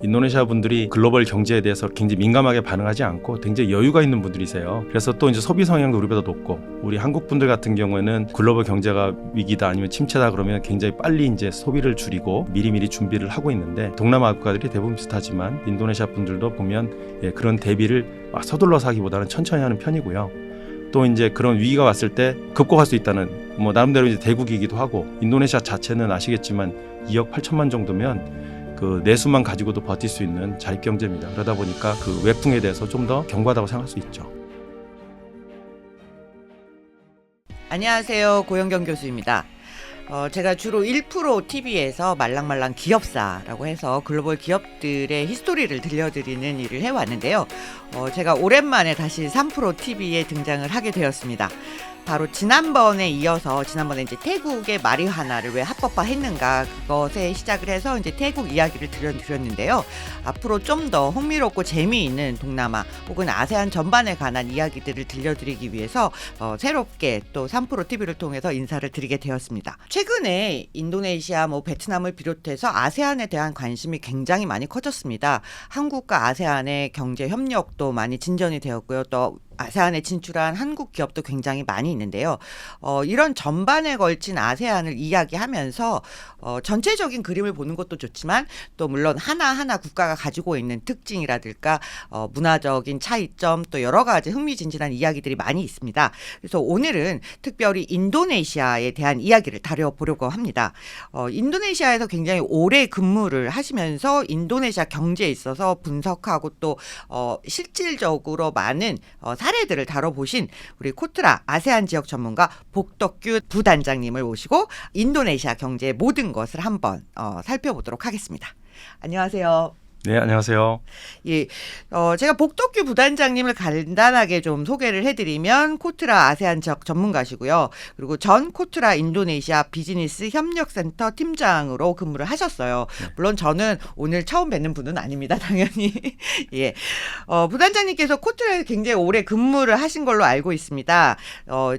인도네시아 분들이 글로벌 경제에 대해서 굉장히 민감하게 반응하지 않고 굉장히 여유가 있는 분들이세요. 그래서 또 이제 소비 성향도 우리보다 높고, 우리 한국 분들 같은 경우에는 글로벌 경제가 위기다 아니면 침체다 그러면 굉장히 빨리 이제 소비를 줄이고 미리미리 준비를 하고 있는데, 동남아 국가들이 대부분 비슷하지만 인도네시아 분들도 보면 그런 대비를 서둘러서 하기보다는 천천히 하는 편이고요. 또 이제 그런 위기가 왔을 때 극복할 수 있다는, 뭐 나름대로 이제 대국이기도 하고, 인도네시아 자체는 아시겠지만 2억 8천만 정도면 그 내수만 가지고도 버틸 수 있는 자립 경제입니다. 그러다 보니까 그 외풍에 대해서 좀 더 견고하다고 생각할 수 있죠. 안녕하세요. 고영경 교수입니다. 제가 주로 1프로 TV에서 말랑말랑 기업사라고 해서 글로벌 기업들의 히스토리를 들려드리는 일을 해왔는데요. 제가 오랜만에 다시 3프로 TV에 등장을 하게 되었습니다. 바로 지난번에 이어서, 지난번에 이제 태국의 마리화나를 왜 합법화했는가, 그것에 시작을 해서 이제 태국 이야기를 드렸는데요. 앞으로 좀 더 흥미롭고 재미있는 동남아 혹은 아세안 전반에 관한 이야기들을 들려드리기 위해서 새롭게 또 3프로 TV를 통해서 인사를 드리게 되었습니다. 최근에 인도네시아, 베트남을 비롯해서 아세안에 대한 관심이 굉장히 많이 커졌습니다. 한국과 아세안의 경제 협력도 많이 진전이 되었고요. 또 아세안에 진출한 한국 기업도 굉장히 많이 있는데요. 이런 전반에 걸친 아세안을 이야기하면서 전체적인 그림을 보는 것도 좋지만, 또 물론 하나하나 국가가 가지고 있는 특징이라든가 문화적인 차이점, 또 여러 가지 흥미진진한 이야기들이 많이 있습니다. 그래서 오늘은 특별히 인도네시아에 대한 이야기를 다뤄보려고 합니다. 인도네시아에서 굉장히 오래 근무를 하시면서 인도네시아 경제에 있어서 분석하고 또 실질적으로 많은 사례들을 다뤄보신 우리 코트라 아세안 지역 전문가 복덕규 부단장님을 모시고 인도네시아 경제의 모든 것을 한번 살펴보도록 하겠습니다. 안녕하세요. 네, 안녕하세요. 예, 제가 복덕규 부단장님을 간단하게 좀 소개를 해드리면, 코트라 아세안 지역 전문가시고요. 그리고 전 코트라 인도네시아 비즈니스 협력센터 팀장으로 근무를 하셨어요. 물론 저는 오늘 처음 뵙는 분은 아닙니다, 당연히. 예, 부단장님께서 코트라에서 굉장히 오래 근무를 하신 걸로 알고 있습니다.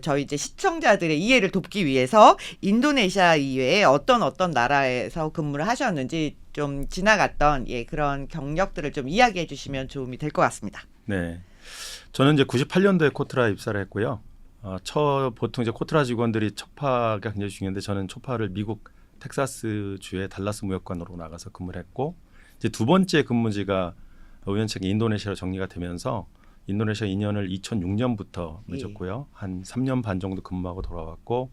저희 이제 시청자들의 이해를 돕기 위해서 인도네시아 이외에 어떤 나라에서 근무를 하셨는지 좀 지나갔던 그런 경력들을 좀 이야기해 주시면 도움이 될 것 같습니다. 네, 저는 이제 98년도에 코트라에 입사를 했고요. 보통 이제 코트라 직원들이 초파가 굉장히 중요한데, 저는 초파를 미국 텍사스 주의 달라스 무역관으로 나가서 근무를 했고, 이제 두 번째 근무지가 우연찮게 인도네시아로 정리가 되면서 인도네시아 인연을 2006년부터 맺었고요. 한 3년 반 정도 근무하고 돌아왔고,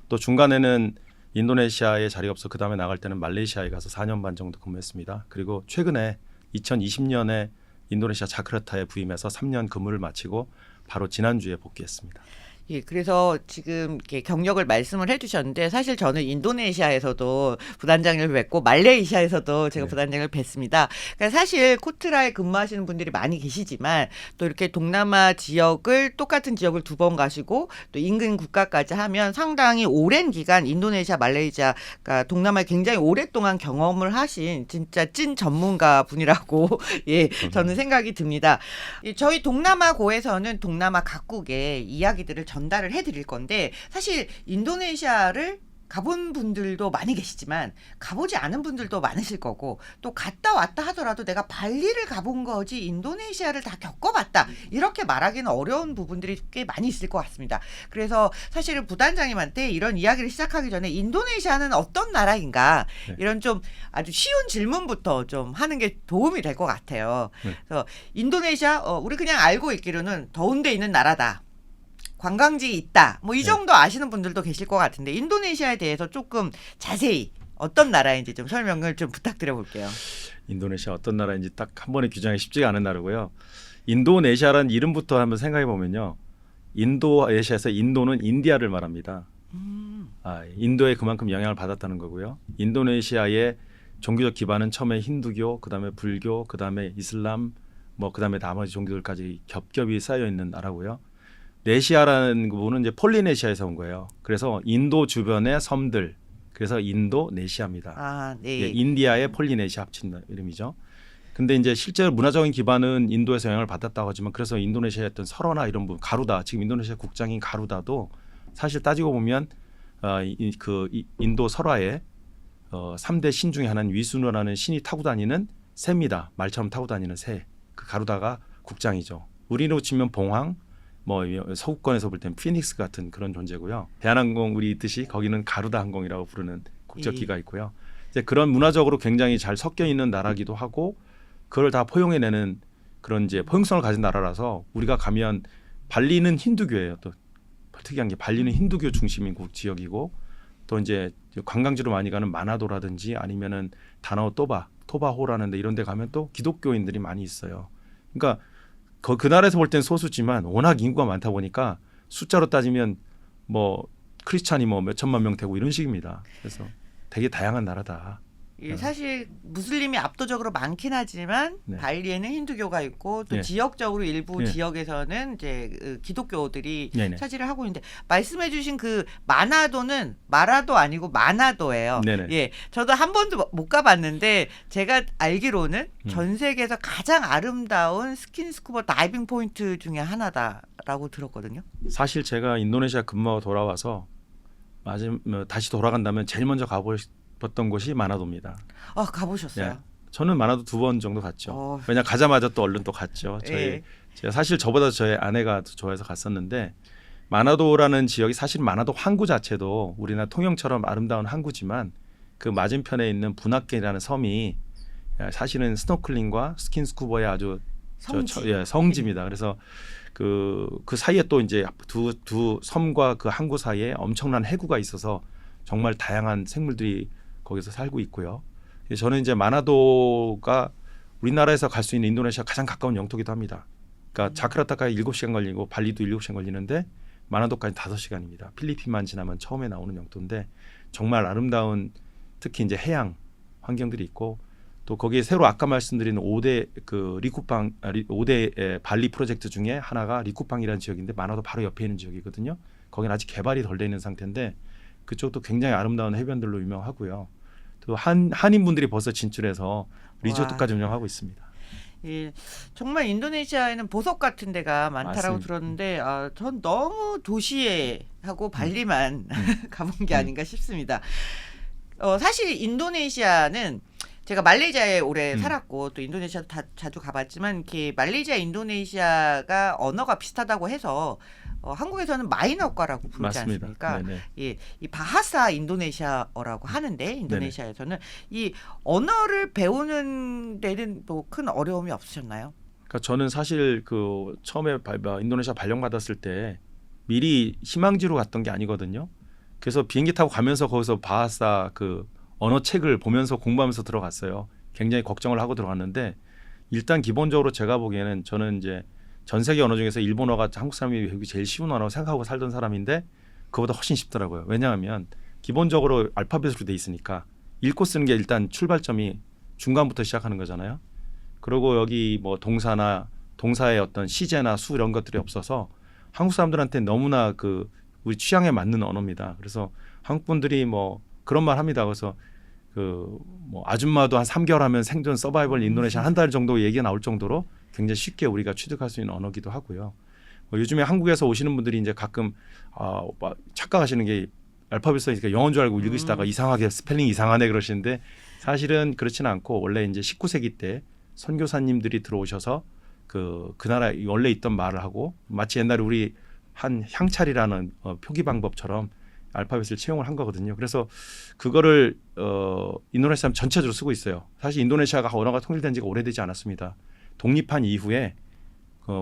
또 중간에는 인도네시아에 자리가 없어 그 다음에 나갈 때는 말레이시아에 가서 4년 반 정도 근무했습니다. 그리고 최근에 2020년에 인도네시아 자카르타에 부임해서 3년 근무를 마치고 바로 지난주에 복귀했습니다. 예, 그래서 지금 이렇게 경력을 말씀을 해주셨는데, 사실 저는 인도네시아에서도 부단장을 뵙고 말레이시아에서도 제가 부단장을 뵀습니다. 그러니까 사실 코트라에 근무하시는 분들이 많이 계시지만, 또 이렇게 동남아 지역을, 똑같은 지역을 두 번 가시고 또 인근 국가까지 하면 상당히 오랜 기간 인도네시아, 말레이시아가 동남아에 굉장히 오랫동안 경험을 하신 진짜 찐 전문가 분이라고 저는 생각이 듭니다. 저희 동남아고에서는 동남아 각국의 이야기들을 전달을 해드릴 건데, 사실 인도네시아를 가본 분들도 많이 계시지만 가보지 않은 분들도 많으실 거고, 또 갔다 왔다 하더라도 내가 발리를 가본 거지 인도네시아를 다 겪어봤다 이렇게 말하기는 어려운 부분들이 꽤 많이 있을 것 같습니다. 그래서 사실은 부단장님한테 이런 이야기를 시작하기 전에 인도네시아는 어떤 나라인가, 이런 좀 아주 쉬운 질문부터 좀 하는 게 도움이 될 것 같아요. 그래서 인도네시아, 우리 그냥 알고 있기로는 더운 데 있는 나라다, 관광지 있다, 이 정도 아시는 분들도 계실 것 같은데, 인도네시아에 대해서 조금 자세히 어떤 나라인지 좀 설명을 좀 부탁드려 볼게요. 인도네시아 어떤 나라인지 딱 한 번에 규정하기 쉽지가 않은 나라고요. 인도네시아라는 이름부터 한번 생각해 보면요, 인도네시아에서 인도는 인디아를 말합니다. 인도에 그만큼 영향을 받았다는 거고요. 인도네시아의 종교적 기반은 처음에 힌두교, 그다음에 불교, 그다음에 이슬람, 그다음에 나머지 종교들까지 겹겹이 쌓여 있는 나라고요. 네시아라는 부분은 이제 폴리네시아에서 온 거예요. 그래서 인도 주변의 섬들, 그래서 인도네시아입니다. 인디아의 폴리네시아 합친 이름이죠. 근데 이제 실제로 문화적인 기반은 인도에서 영향을 받았다고 하지만, 그래서 인도네시아의 어떤 설화나 이런 부분, 가루다, 지금 인도네시아 국장인 가루다도 사실 따지고 보면 인도 설화의 3대 신 중에 하나인 위수누라는 신이 타고 다니는 새입니다. 말처럼 타고 다니는 새. 그 가루다가 국장이죠. 우리로 치면 봉황, 뭐 서구권에서 볼 땐 피닉스 같은 그런 존재고요. 대한항공 우리 있듯이 거기는 가루다 항공이라고 부르는 국적기가 있고요. 이제 그런 문화적으로 굉장히 잘 섞여 있는 나라기도 하고 그걸 다 포용해내는 그런 이제 포용성을 가진 나라라서 우리가 가면 발리는 힌두교예요. 또 특이한 게 발리는 힌두교 중심인 지역이고 또 이제 관광지로 많이 가는 마나도라든지 아니면은 다나오 토바호라는 데 이런 데 가면 또 기독교인들이 많이 있어요. 그러니까 그 나라에서 볼 땐 소수지만 워낙 인구가 많다 보니까 숫자로 따지면 뭐 크리스찬이 뭐 몇 천만 명 되고 이런 식입니다. 그래서 되게 다양한 나라다. 예, 사실 무슬림이 압도적으로 많긴 하지만 네. 발리에는 힌두교가 있고 또 네. 지역적으로 일부 네. 지역에서는 이제 기독교들이 네네. 차지를 하고 있는데 말씀해주신 그 마나도는 마라도 아니고 마나도예요. 네네. 예, 저도 한 번도 못 가봤는데 제가 알기로는 음. 전 세계에서 가장 아름다운 스킨스쿠버 다이빙 포인트 중에 하나다라고 들었거든요. 사실 제가 인도네시아 근무하고 돌아와서 다시 돌아간다면 제일 먼저 가보셨던 곳이 마나도입니다. 아, 가보셨어요? 예. 저는 마나도 2번 정도 갔죠. 어. 왜냐 가자마자 또 얼른 또 갔죠. 예. 제가 사실 저보다 저희 아내가 더 좋아해서 갔었는데 마나도라는 지역이 사실 마나도 항구 자체도 우리나라 통영처럼 아름다운 항구지만 그 맞은편에 있는 분악계라는 섬이 사실은 스노클링과 스킨스쿠버의 아주 성지. 성지입니다. 그래서 그 사이에 또 이제 두 섬과 그 항구 사이에 엄청난 해구가 있어서 정말 다양한 생물들이 거기서 살고 있고요. 저는 이제 마나도가 우리나라에서 갈 수 있는 인도네시아 가장 가까운 영토기도 합니다. 그러니까 자카르타까지 7시간 걸리고 발리도 7시간 걸리는데 마나도까지 5시간입니다. 필리핀만 지나면 처음에 나오는 영토인데 정말 아름다운 특히 이제 해양 환경들이 있고 또 거기에 새로 아까 말씀드린 5대 그 리쿠팡 5대 발리 프로젝트 중에 하나가 리쿠팡이라는 지역인데 마나도 바로 옆에 있는 지역이거든요. 거기는 아직 개발이 덜 돼 있는 상태인데 그쪽도 굉장히 아름다운 해변들로 유명하고요. 또 한인분들이 벌써 진출해서 리조트까지 운영하고 있습니다. 예, 정말 인도네시아에는 보석 같은 데가 많다라고 맞습니다. 들었는데 전 너무 도시에 하고 발리만 가본 게 아닌가 싶습니다. 사실 인도네시아는 제가 말레이시아에 오래 살았고 또 인도네시아도 자주 가봤지만 이렇게 말레이시아 인도네시아가 언어가 비슷하다고 해서 한국에서는 마이너과라고 부르지 맞습니다. 않습니까? 네네. 예, 이 바하사 인도네시아어라고 하는데 인도네시아에서는 이 언어를 배우는 데는 뭐 큰 어려움이 없으셨나요? 그러니까 저는 사실 그 처음에 인도네시아 발령받았을 때 미리 희망지로 갔던 게 아니거든요. 그래서 비행기 타고 가면서 거기서 바하사 그 언어 책을 보면서 공부하면서 들어갔어요. 굉장히 걱정을 하고 들어갔는데 일단 기본적으로 제가 보기에는 저는 이제 전 세계 언어 중에서 일본어가 한국 사람이 배우기 제일 쉬운 언어라고 생각하고 살던 사람인데 그거보다 훨씬 쉽더라고요. 왜냐하면 기본적으로 알파벳으로 돼 있으니까 읽고 쓰는 게 일단 출발점이 중간부터 시작하는 거잖아요. 그리고 여기 뭐 동사의 어떤 시제나 수 이런 것들이 없어서 한국 사람들한테 너무나 그 우리 취향에 맞는 언어입니다. 그래서 한국 분들이 뭐 그런 말 합니다. 그래서 그 뭐 아줌마도 한 3개월 하면 생존 서바이벌 인도네시아 한 달 정도 얘기가 나올 정도로 굉장히 쉽게 우리가 취득할 수 있는 언어기도 하고요. 요즘에 한국에서 오시는 분들이 이제 가끔 착각하시는 게 알파벳 써있으니까 영어인 줄 알고 읽으시다가 이상하게 스펠링 이상하네 그러시는데 사실은 그렇지는 않고 원래 이제 19세기 때 선교사님들이 들어오셔서 그 나라 원래 있던 말을 하고 마치 옛날에 우리 한 향찰이라는 표기 방법처럼 알파벳을 채용을 한 거거든요. 그래서 그거를 인도네시아 사람 전체적으로 쓰고 있어요. 사실 인도네시아가 언어가 통일된 지가 오래되지 않았습니다. 독립한 이후에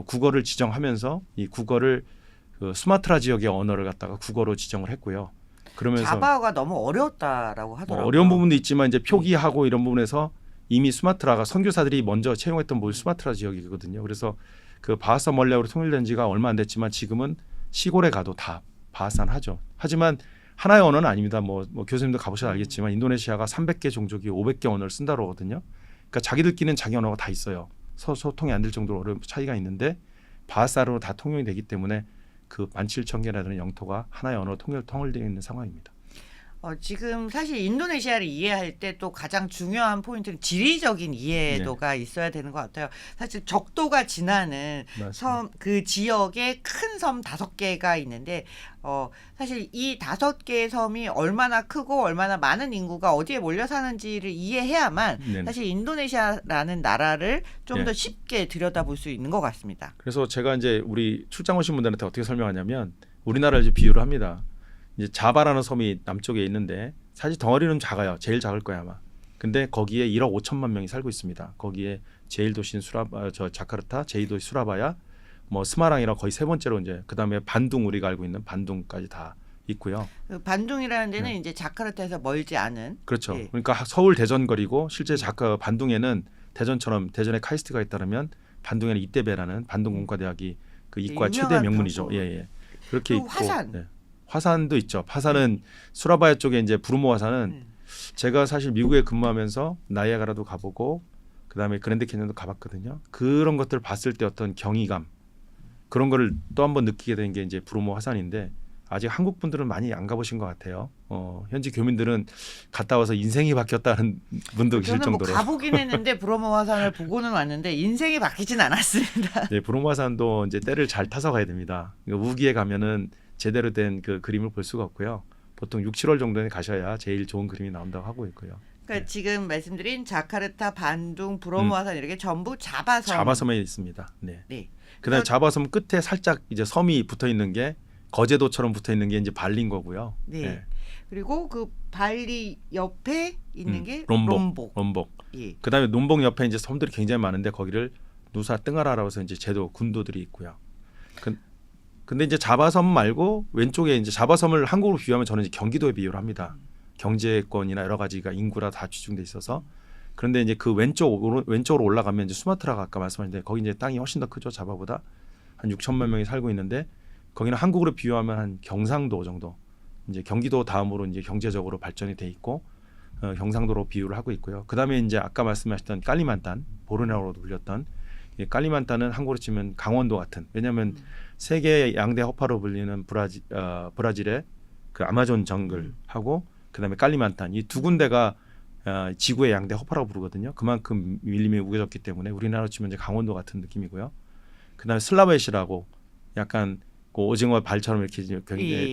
국어를 지정하면서 이 국어를 그 수마트라 지역의 언어를 갖다가 국어로 지정을 했고요. 그러면서 자바가 너무 어려웠다라고 하더라고요. 어려운 부분도 있지만 이제 표기하고 이런 부분에서 이미 수마트라가 선교사들이 먼저 채용했던 모두 수마트라 지역이거든요. 그래서 그 바하사 멀레어로 통일된 지가 얼마 안 됐지만 지금은 시골에 가도 다 바하사는 하죠. 하지만 하나의 언어는 아닙니다. 뭐 교수님도 가보셔서 알겠지만 인도네시아가 300개 종족이 500개 언어를 쓴다고 하거든요. 그러니까 자기들끼리는 자기 언어가 다 있어요. 소통이 안 될 정도로 어려운 차이가 있는데 바하사로 다 통용이 되기 때문에 그 17,000개라는 영토가 하나의 언어로 통일되어 있는 상황입니다. 지금 사실 인도네시아를 이해할 때 또 가장 중요한 포인트는 지리적인 이해도가 있어야 되는 것 같아요. 사실 적도가 지나는 맞습니다. 섬, 그 지역에 큰 섬 5개가 있는데 사실 이 5개의 섬이 얼마나 크고 얼마나 많은 인구가 어디에 몰려 사는지를 이해해야만 네네. 사실 인도네시아라는 나라를 좀 더 네. 쉽게 들여다볼 수 있는 것 같습니다. 그래서 제가 이제 우리 출장 오신 분들한테 어떻게 설명하냐면 우리나라를 이제 비유를 합니다. 이제 자바라는 섬이 남쪽에 있는데 사실 덩어리는 작아요. 제일 작을 거야 아마. 근데 거기에 1억 5천만 명이 살고 있습니다. 거기에 제일 도시인 자카르타, 제2도시 수라바야, 뭐 스마랑이랑 거의 세 번째로 이제 그다음에 반둥 우리가 알고 있는 반둥까지 다 있고요. 그 반둥이라는 데는 이제 자카르타에서 멀지 않은 그렇죠. 예. 그러니까 서울 대전 거리고 실제 반둥에는 대전처럼 대전에 카이스트가 있다면 반둥에는 이대배라는 반둥 공과대학이 그 이과 최대 유명한 명문이죠. 병소. 예. 그렇게 그리고 있고 화산. 네. 화산도 있죠. 화산은 수라바야 쪽에 이제 브루모 화산은 제가 사실 미국에 근무하면서 나이아가라도 가보고 그다음에 그랜드 캐년도 가봤거든요. 그런 것들을 봤을 때 어떤 경이감 그런 거를 또 한번 느끼게 된 게 이제 브루모 화산인데 아직 한국 분들은 많이 안 가보신 것 같아요. 현지 교민들은 갔다 와서 인생이 바뀌었다는 분도 계실 저는 뭐 정도로. 가보긴 했는데 브로모 화산을 보고는 왔는데 인생이 바뀌진 않았습니다. 네, 브루모 화산도 이제 때를 잘 타서 가야 됩니다. 그러니까 우기에 가면은 제대로 된 그 그림을 볼 수가 없고요. 보통 6, 7월 정도에 가셔야 제일 좋은 그림이 나온다고 하고 있고요. 그러니까 지금 말씀드린 자카르타, 반둥, 브로모 화산 이렇게 전부 자바섬. 자바섬에 있습니다. 네. 네. 그다음에 자바섬 끝에 살짝 이제 섬이 붙어 있는 게 거제도처럼 붙어 있는 게 이제 발린 거고요. 네. 그리고 그 발리 옆에 있는 게 롬복. 예. 그다음에 롬복 옆에 이제 섬들이 굉장히 많은데 거기를 누사 뜬가라라고 해서 이제 제도 군도들이 있고요. 근데 이제 자바섬 말고 왼쪽에 이제 자바섬을 한국으로 비유하면 저는 이제 경기도에 비유를 합니다. 경제권이나 여러 가지가 인구라 다 집중돼 있어서. 그런데 이제 그 왼쪽으로 올라가면 이제 수마트라가 아까 말씀하셨는데 거기 이제 땅이 훨씬 더 크죠. 자바보다 한 6천만 명이 살고 있는데 거기는 한국으로 비유하면 한 경상도 정도. 이제 경기도 다음으로 이제 경제적으로 발전이 돼 있고 경상도로 비유를 하고 있고요. 그다음에 이제 아까 말씀하셨던 깔리만탄, 보르네오로도 불렸던 이 깔리만탄은 한국으로 치면 강원도 같은. 왜냐하면 세계 양대 허파로 불리는 브라질의 그 아마존 정글하고 그다음에 깔리만탄 이 두 군데가 지구의 양대 허파라고 부르거든요. 그만큼 밀림이 우겨졌기 때문에 우리나라로 치면 이제 강원도 같은 느낌이고요. 그다음에 슬라베시라고 약간 그 오징어 발처럼 이렇게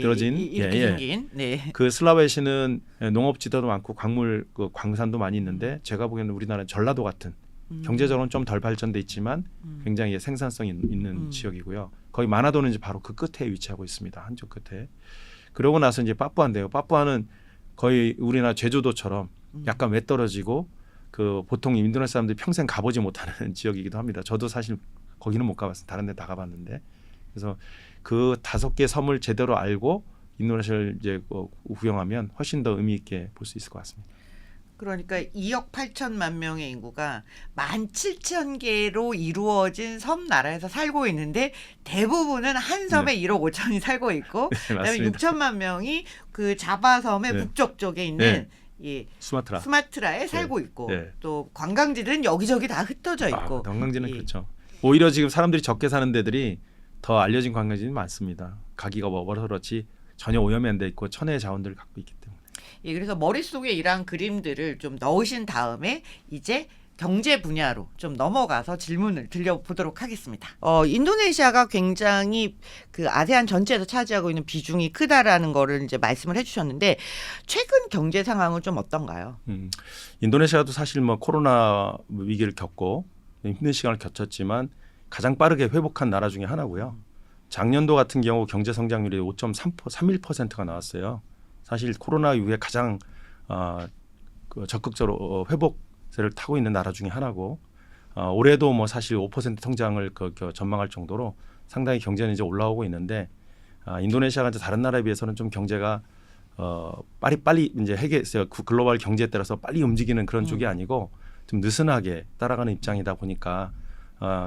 떨어진 이렇게 생긴. 네. 그 슬라베시는 농업지대도 많고 광산도 많이 있는데 제가 보기에는 우리나라는 전라도 같은 경제적으로는 좀 덜 발전돼 있지만 굉장히 생산성이 있는 지역이고요. 거기 마나도는 이제 바로 그 끝에 위치하고 있습니다. 한쪽 끝에. 그러고 나서 이제 빠푸아인데요. 빠푸아는 거의 우리나라 제주도처럼 약간 외떨어지고 그 보통 인도네시아 사람들이 평생 가보지 못하는 지역이기도 합니다. 저도 사실 거기는 못 가봤어요. 다른 데 다 가봤는데. 그래서 그 5개 섬을 제대로 알고 인도네시아를 이제 구경하면 훨씬 더 의미 있게 볼 수 있을 것 같습니다. 그러니까 2억 8천만 명의 인구가 17,000개로 이루어진 섬 나라에서 살고 있는데 대부분은 한 섬에 1억 5천이 살고 있고 그다음에 6천만 명이 그 자바섬의 북쪽 쪽에 있는 이 수마트라에 살고 있고 또 관광지들은 여기저기 다 흩어져 있고 관광지는 그렇죠. 오히려 지금 사람들이 적게 사는 데들이 더 알려진 관광지는 많습니다. 가기가 멀어서 그렇지 전혀 오염이 안 돼 있고 천혜의 자원들을 갖고 있기 때문에. 예, 그래서 머릿속에 이러한 그림들을 좀 넣으신 다음에 이제 경제 분야로 좀 넘어가서 질문을 드려보도록 하겠습니다. 인도네시아가 굉장히 그 아세안 전체에서 차지하고 있는 비중이 크다라는 거를 이제 말씀을 해주셨는데 최근 경제 상황은 좀 어떤가요? 인도네시아도 사실 뭐 코로나 위기를 겪고 힘든 시간을 겪었지만 가장 빠르게 회복한 나라 중에 하나고요. 작년도 같은 경우 경제 성장률이 5.31%가 나왔어요. 사실 코로나 이후에 가장 적극적으로 회복세를 타고 있는 나라 중에 하나고 올해도 뭐 사실 5% 성장을 전망할 정도로 상당히 경제는 이제 올라오고 있는데 인도네시아가 이제 다른 나라에 비해서는 좀 경제가 빨리 이제 글로벌 경제에 따라서 빨리 움직이는 그런 쪽이 아니고 좀 느슨하게 따라가는 입장이다 보니까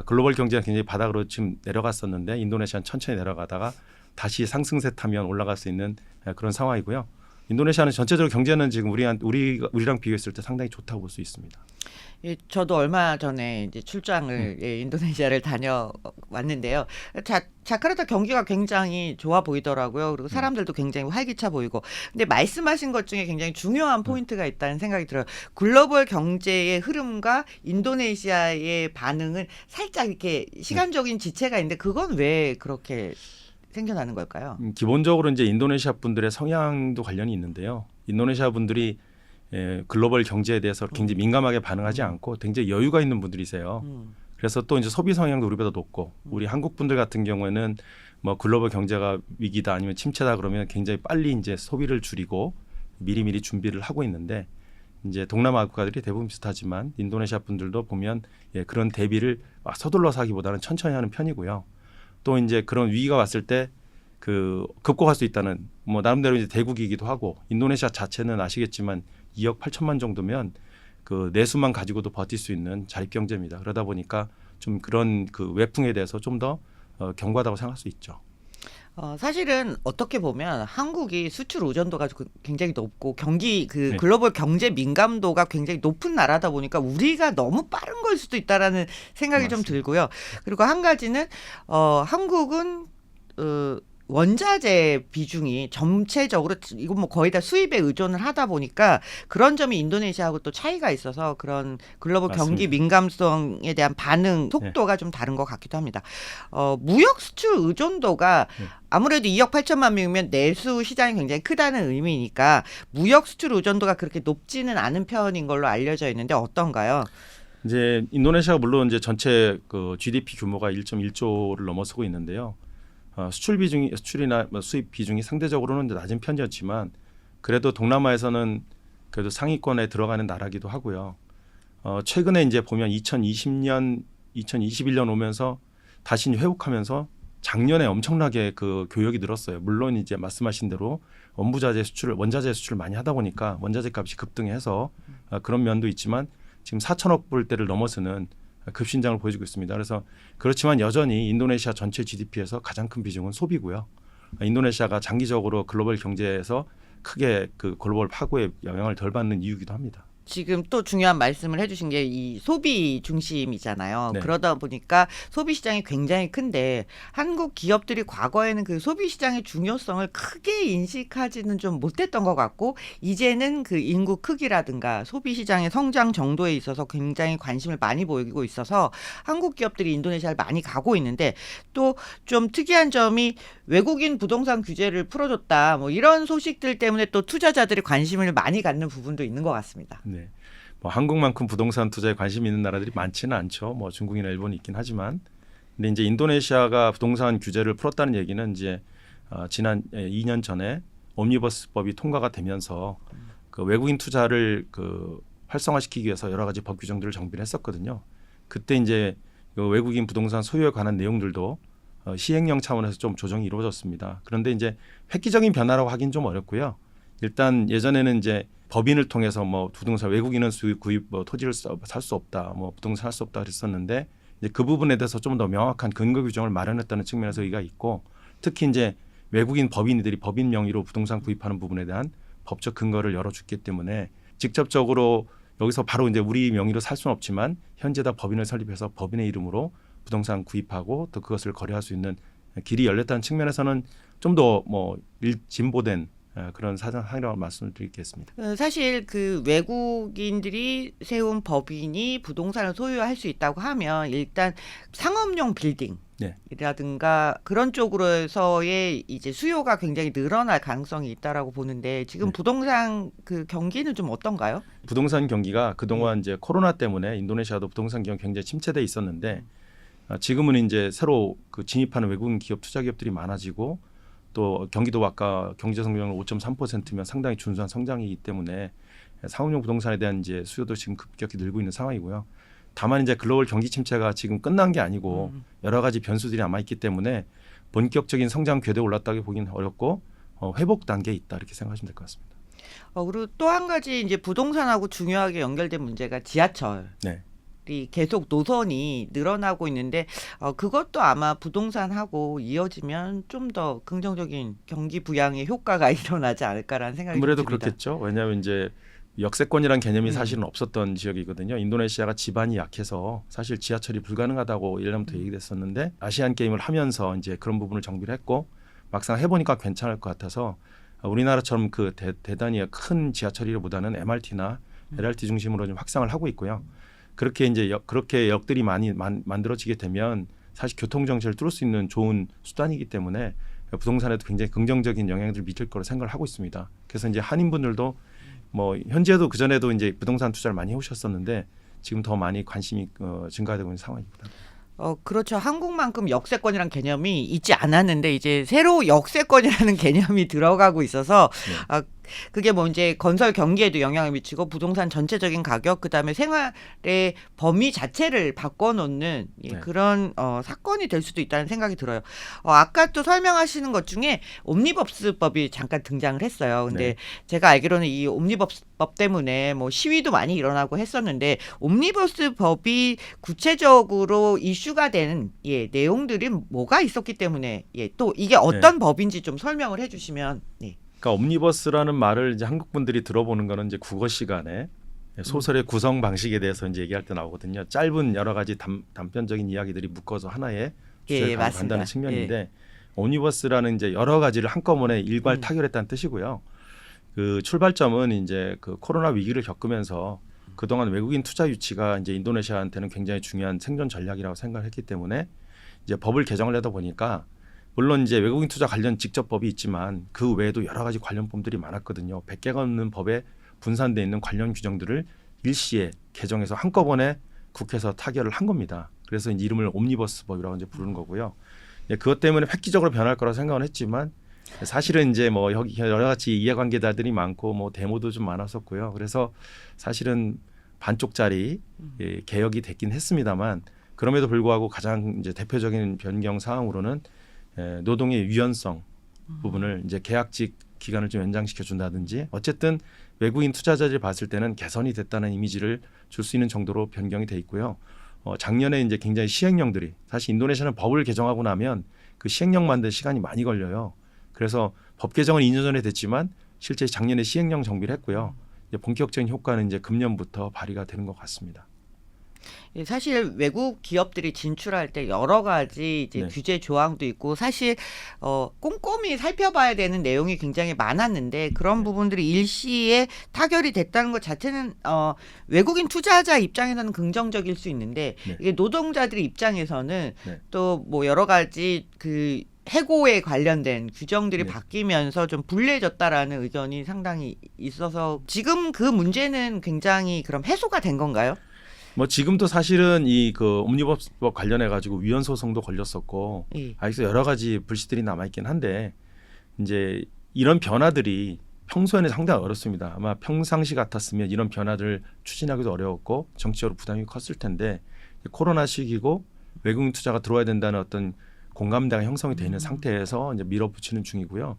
글로벌 경제가 굉장히 바닥으로 지금 내려갔었는데 인도네시아는 천천히 내려가다가 다시 상승세 타면 올라갈 수 있는 그런 상황이고요. 인도네시아는 전체적으로 경제는 지금 우리랑 비교했을 때 상당히 좋다고 볼 수 있습니다. 예, 저도 얼마 전에 이제 출장을 예, 인도네시아를 다녀왔는데요. 자카르타 경기가 굉장히 좋아 보이더라고요. 그리고 사람들도 굉장히 활기차 보이고. 근데 말씀하신 것 중에 굉장히 중요한 포인트가 있다는 생각이 들어요. 글로벌 경제의 흐름과 인도네시아의 반응은 살짝 이렇게 시간적인 지체가 있는데 그건 왜 그렇게 생겨나는 걸까요? 기본적으로 이제 인도네시아 분들의 성향도 관련이 있는데요. 인도네시아 분들이 글로벌 경제에 대해서 굉장히 민감하게 반응하지 않고 굉장히 여유가 있는 분들이세요. 그래서 또 이제 소비 성향도 우리보다 높고 우리 한국 분들 같은 경우에는 뭐 글로벌 경제가 위기다 아니면 침체다 그러면 굉장히 빨리 이제 소비를 줄이고 미리미리 준비를 하고 있는데 이제 동남아 국가들이 대부분 비슷하지만 인도네시아 분들도 보면 그런 대비를 서둘러서 하기보다는 천천히 하는 편이고요. 또 이제 그런 위기가 왔을 때 그 극복할 수 있다는 뭐 나름대로 이제 대국이기도 하고 인도네시아 자체는 아시겠지만 2억 8천만 정도면 그 내수만 가지고도 버틸 수 있는 자립 경제입니다. 그러다 보니까 좀 그런 그 외풍에 대해서 좀 더 견고하다고 생각할 수 있죠. 사실은 어떻게 보면 한국이 수출 의존도가 굉장히 높고 경기 네. 글로벌 경제 민감도가 굉장히 높은 나라다 보니까 우리가 너무 빠른 걸 수도 있다라는 생각이 좀 맞습니다. 들고요. 그리고 한 가지는 한국은 원자재 비중이 전체적으로 이건 뭐 거의 다 수입에 의존을 하다 보니까 그런 점이 인도네시아하고 또 차이가 있어서 그런 글로벌 경기 맞습니다. 민감성에 대한 반응 속도가 좀 다른 것 같기도 합니다. 무역 수출 의존도가 아무래도 2억 8천만 명이면 내수 시장이 굉장히 크다는 의미니까 무역 수출 의존도가 그렇게 높지는 않은 편인 걸로 알려져 있는데 어떤가요? 이제 인도네시아가 물론 이제 전체 그 GDP 규모가 1.1조를 넘어서고 있는데요. 수출이나 뭐 수입 비중이 상대적으로는 낮은 편이었지만 그래도 동남아에서는 그래도 상위권에 들어가는 나라기도 하고요. 최근에 이제 보면 2020년, 2021년 오면서 다시 회복하면서 작년에 엄청나게 그 교역이 늘었어요. 물론 이제 말씀하신 대로 원자재 수출을 많이 하다 보니까 원자재 값이 급등해서 그런 면도 있지만 지금 4천억 불대를 넘어서는 급신장을 보여주고 있습니다. 그래서 그렇지만 여전히 인도네시아 전체 GDP에서 가장 큰 비중은 소비고요. 인도네시아가 장기적으로 글로벌 경제에서 크게 그 글로벌 파고에 영향을 덜 받는 이유이기도 합니다. 지금 또 중요한 말씀을 해주신 게 이 소비 중심이잖아요. 네. 그러다 보니까 소비 시장이 굉장히 큰데 한국 기업들이 과거에는 그 소비 시장의 중요성을 크게 인식하지는 좀 못했던 것 같고 이제는 그 인구 크기라든가 소비 시장의 성장 정도에 있어서 굉장히 관심을 많이 보이고 있어서 한국 기업들이 인도네시아를 많이 가고 있는데 또 좀 특이한 점이 외국인 부동산 규제를 풀어줬다 뭐 이런 소식들 때문에 또 투자자들이 관심을 많이 갖는 부분도 있는 것 같습니다. 네. 뭐 한국만큼 부동산 투자에 관심 있는 나라들이 많지는 않죠. 뭐 중국이나 일본이 있긴 하지만, 근데 이제 인도네시아가 부동산 규제를 풀었다는 얘기는 이제 지난 2년 전에 옴니버스법이 통과가 되면서 그 외국인 투자를 그 활성화시키기 위해서 여러 가지 법 규정들을 정비를 했었거든요. 그때 이제 그 외국인 부동산 소유에 관한 내용들도 시행령 차원에서 좀 조정이 이루어졌습니다. 그런데 이제 획기적인 변화라고 하긴 좀 어렵고요. 일단 예전에는 이제 법인을 통해서 뭐 부동산 외국인은 구입 뭐 토지를 살 수 없다, 뭐 부동산 할 수 없다 그랬었는데 이제 그 부분에 대해서 좀 더 명확한 근거 규정을 마련했다는 측면에서 의의가 있고 특히 이제 외국인 법인들이 법인 명의로 부동산 구입하는 부분에 대한 법적 근거를 열어줬기 때문에 직접적으로 여기서 바로 이제 우리 명의로 살 수는 없지만 현재다 법인을 설립해서 법인의 이름으로 부동산 구입하고 또 그것을 거래할 수 있는 길이 열렸다는 측면에서는 좀 더 뭐 진보된 그런 사정이라고 말씀을 드리겠습니다. 사실 그 외국인들이 세운 법인이 부동산을 소유할 수 있다고 하면 일단 상업용 빌딩이라든가 그런 쪽으로서의 이제 수요가 굉장히 늘어날 가능성이 있다라고 보는데 지금 부동산 그 경기는 좀 어떤가요? 부동산 경기가 그동안 이제 코로나 때문에 인도네시아도 부동산 경기 굉장히 침체돼 있었는데 지금은 이제 새로 그 진입하는 외국인 기업 투자 기업들이 많아지고 또 경기도 아까 경제 성장률 5.3%면 상당히 준수한 성장이기 때문에 상업용 부동산에 대한 이제 수요도 지금 급격히 늘고 있는 상황이고요. 다만 이제 글로벌 경기 침체가 지금 끝난 게 아니고 여러 가지 변수들이 남아 있기 때문에 본격적인 성장 궤도에 올랐다고 보기는 어렵고 회복 단계에 있다 이렇게 생각하시면 될 것 같습니다. 그리고 또 한 가지 이제 부동산하고 중요하게 연결된 문제가 지하철. 네. 이 계속 노선이 늘어나고 있는데 그것도 아마 부동산하고 이어지면 좀 더 긍정적인 경기 부양의 효과가 일어나지 않을까라는 생각이 아무래도 듭니다. 그렇겠죠. 왜냐하면 이제 역세권이란 개념이 사실은 없었던 지역이거든요. 인도네시아가 지반이 약해서 사실 지하철이 불가능하다고 예전부터 얘기됐었는데 아시안 게임을 하면서 이제 그런 부분을 정비를 했고 막상 해보니까 괜찮을 것 같아서 우리나라처럼 그 대단히 큰 지하철이보다는 MRT나 LRT 중심으로 좀 확장을 하고 있고요. 그렇게 이제 그렇게 역들이 많이 만들어지게 되면 사실 교통 정체를 뚫을 수 있는 좋은 수단이기 때문에 부동산에도 굉장히 긍정적인 영향들을 미칠 거로 생각을 하고 있습니다. 그래서 이제 한인분들도 뭐 현재도 그 전에도 이제 부동산 투자를 많이 해오셨었는데 지금 더 많이 관심이 증가되고 있는 상황입니다. 그렇죠. 한국만큼 역세권이란 개념이 있지 않았는데 이제 새로 역세권이라는 개념이 들어가고 있어서 네. 그게 뭐 이제 건설 경기에도 영향을 미치고 부동산 전체적인 가격 그다음에 생활의 범위 자체를 바꿔놓는 네. 그런 사건이 될 수도 있다는 생각이 들어요. 아까 또 설명하시는 것 중에 옴니버스법이 잠깐 등장을 했어요. 근데 네. 제가 알기로는 이 옴니버스법 때문에 뭐 시위도 많이 일어나고 했었는데 옴니버스법이 구체적으로 이슈가 되는 내용들이 뭐가 있었기 때문에 또 이게 어떤 법인지 좀 설명을 해주시면. 그러니까 옴니버스라는 말을 이제 한국 분들이 들어보는 거는 이제 국어 시간에 소설의 구성 방식에 대해서 이제 얘기할 때 나오거든요. 짧은 여러 가지 단편적인 이야기들이 묶어서 하나의 주제를 간다는 측면인데 옴니버스라는 이제 여러 가지를 한꺼번에 일괄 타결했다는 뜻이고요. 그 출발점은 이제 그 코로나 위기를 겪으면서 그동안 외국인 투자 유치가 이제 인도네시아한테는 굉장히 중요한 생존 전략이라고 생각했기 때문에 이제 법을 개정을 하다 보니까 물론 이제 외국인 투자 관련 직접 법이 있지만 그 외에도 여러 가지 관련 법들이 많았거든요. 100개가 넘는 법에 분산되어 있는 관련 규정들을 일시에 개정해서 한꺼번에 국회에서 타결을 한 겁니다. 그래서 이제 이름을 옴니버스법이라고 이제 부르는 거고요. 그것 때문에 획기적으로 변할 거라고 생각은 했지만 사실은 이제 뭐 여러 가지 이해관계자들이 많고 뭐 데모도 좀 많았었고요. 그래서 사실은 반쪽짜리 개혁이 됐긴 했습니다만 그럼에도 불구하고 가장 이제 대표적인 변경 사항으로는 노동의 유연성 부분을 이제 계약직 기간을 좀 연장시켜 준다든지 어쨌든 외국인 투자자들이 봤을 때는 개선이 됐다는 이미지를 줄 수 있는 정도로 변경이 돼 있고요. 작년에 이제 굉장히 시행령들이 사실 인도네시아는 법을 개정하고 나면 그 시행령 만들 시간이 많이 걸려요. 그래서 법 개정은 2년 전에 됐지만 실제 작년에 시행령 정비를 했고요. 이제 본격적인 효과는 이제 금년부터 발휘가 되는 것 같습니다. 사실 외국 기업들이 진출할 때 여러 가지 이제 규제 조항도 있고 사실 꼼꼼히 살펴봐야 되는 내용이 굉장히 많았는데 그런 부분들이 일시에 타결이 됐다는 것 자체는 외국인 투자자 입장에서는 긍정적일 수 있는데 이게 노동자들 입장에서는 또 뭐 여러 가지 그 해고에 관련된 규정들이 바뀌면서 좀 불리해졌다라는 의견이 상당히 있어서 지금 그 문제는 굉장히 그럼 해소가 된 건가요? 뭐 지금도 사실은 이 그 옴니버스법 관련해 가지고 위헌 소송도 걸렸었고 아직도 여러 가지 불씨들이 남아 있긴 한데 이제 이런 변화들이 평소에는 상당히 어렵습니다. 아마 평상시 같았으면 이런 변화를 추진하기도 어려웠고 정치적으로 부담이 컸을 텐데 코로나 시기고 외국인 투자가 들어와야 된다는 어떤 공감대가 형성이 되어 있는 상태에서 이제 밀어붙이는 중이고요.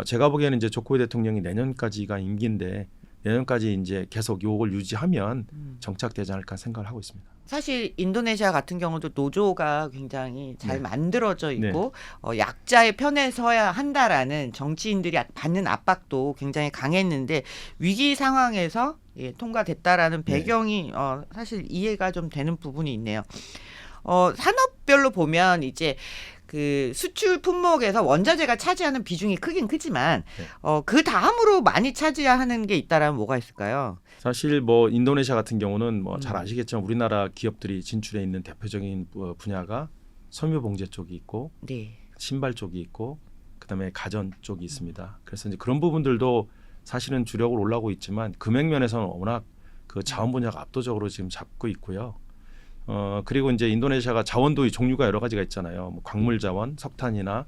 제가 보기에는 이제 조코위 대통령이 내년까지가 임기인데 내년까지 이제 계속 요걸 유지하면 정착되지 않을까 생각을 하고 있습니다. 사실 인도네시아 같은 경우도 노조가 굉장히 잘 만들어져 있고 약자의 편에 서야 한다라는 정치인들이 받는 압박도 굉장히 강했는데 위기 상황에서 통과됐다라는 배경이 사실 이해가 좀 되는 부분이 있네요. 산업별로 보면 이제 그 수출 품목에서 원자재가 차지하는 비중이 크긴 크지만 그 다음으로 많이 차지하는 게 있다라면 뭐가 있을까요? 사실 뭐 인도네시아 같은 경우는 뭐 잘 아시겠지만 우리나라 기업들이 진출해 있는 대표적인 분야가 섬유봉제 쪽이 있고 신발 쪽이 있고 그다음에 가전 쪽이 있습니다. 그래서 이제 그런 부분들도 사실은 주력으로 올라오고 있지만 금액면에서는 워낙 그 자원 분야가 압도적으로 지금 잡고 있고요. 그리고 이제 인도네시아가 자원도 종류가 여러 가지가 있잖아요. 뭐 광물 자원, 석탄이나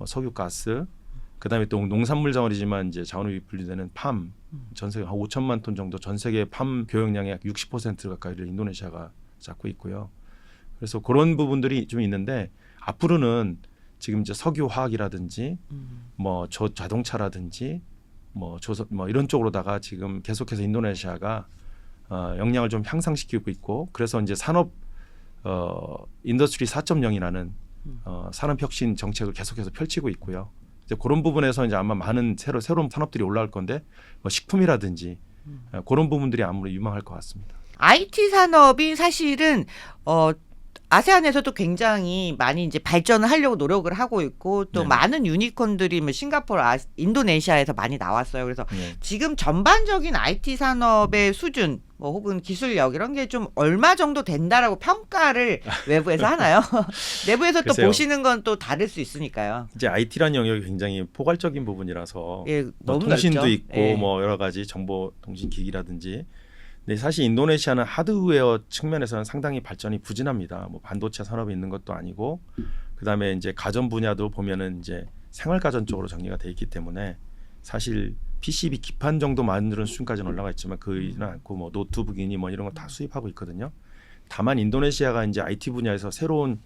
석유 가스, 그다음에 또 농산물 자원이지만 이제 자원으로 분류되는 팜, 전 세계 한 5천만 톤 정도 전 세계 팜 교역량의 약 60% 가까이를 인도네시아가 잡고 있고요. 그래서 그런 부분들이 좀 있는데 앞으로는 지금 이제 석유 화학이라든지 뭐 자동차라든지 뭐 이런 쪽으로다가 지금 계속해서 인도네시아가 역량을 좀 향상시키고 있고 그래서 이제 산업 인더스트리 4.0이라는 산업혁신 정책을 계속해서 펼치고 있고요. 이제 그런 부분에서 이제 아마 많은 새로운 산업들이 올라올 건데 뭐 식품이라든지 그런 부분들이 아무래도 유망할 것 같습니다. IT 산업이 사실은 아세안에서도 굉장히 많이 이제 발전을 하려고 노력을 하고 있고 또 네네. 많은 유니콘들이 뭐 싱가포르, 인도네시아에서 많이 나왔어요. 그래서 네. 지금 전반적인 IT 산업의 수준 뭐 혹은 기술력 이런 게 좀 얼마 정도 된다라고 평가를 외부에서 하나요? 내부에서 또 글쎄요. 보시는 건 또 다를 수 있으니까요. 이제 IT라는 영역이 굉장히 포괄적인 부분이라서 예, 뭐 너무 통신도 넓죠. 있고 예. 뭐 여러 가지 정보통신기기라든지. 근데 사실 인도네시아는 하드웨어 측면에서는 상당히 발전이 부진합니다. 뭐 반도체 산업이 있는 것도 아니고 그다음에 이제 가전 분야도 보면은 이제 생활 가전 쪽으로 정리가 돼 있기 때문에 사실 PCB 기판 정도 만드는 수준까지는 올라가 있지만 그이는 않고 뭐 노트북이니 뭐 이런 거 다 수입하고 있거든요. 다만 인도네시아가 이제 IT 분야에서 새로운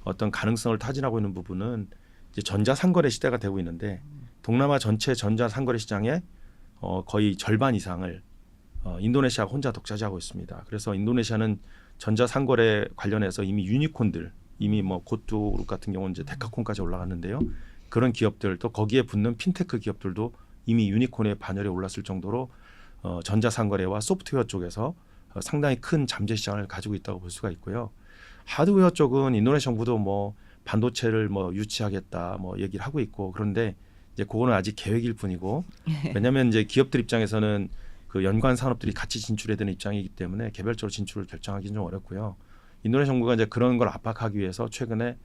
어떤 가능성을 타진하고 있는 부분은 이제 전자상거래 시대가 되고 있는데 동남아 전체 전자상거래 시장의 거의 절반 이상을 인도네시아가 혼자 독차지하고 있습니다. 그래서 인도네시아는 전자상거래 관련해서 이미 유니콘들, 이미 뭐 고투 같은 경우는 이제 데카콘까지 올라갔는데요. 그런 기업들 또 거기에 붙는 핀테크 기업들도 이미 유니콘의 반열에 올랐을 정도로 전자상거래와 소프트웨어 쪽에서 상당히 큰 잠재 시장을 가지고 있다고 볼 수가 있고요. 하드웨어 쪽은 인도네시아 정부도 뭐 반도체를 뭐 유치하겠다 뭐 얘기를 하고 있고 그런데 이제 그거는 아직 계획일 뿐이고 왜냐하면 이제 기업들 입장에서는 그 연관 산업들이 같이 진출해야 되는 입장이기 때문에 개별적으로 진출을 결정하기는 좀 어렵고요. 인도네시아 정부가 이제 그런 걸 압박하기 위해서 최근에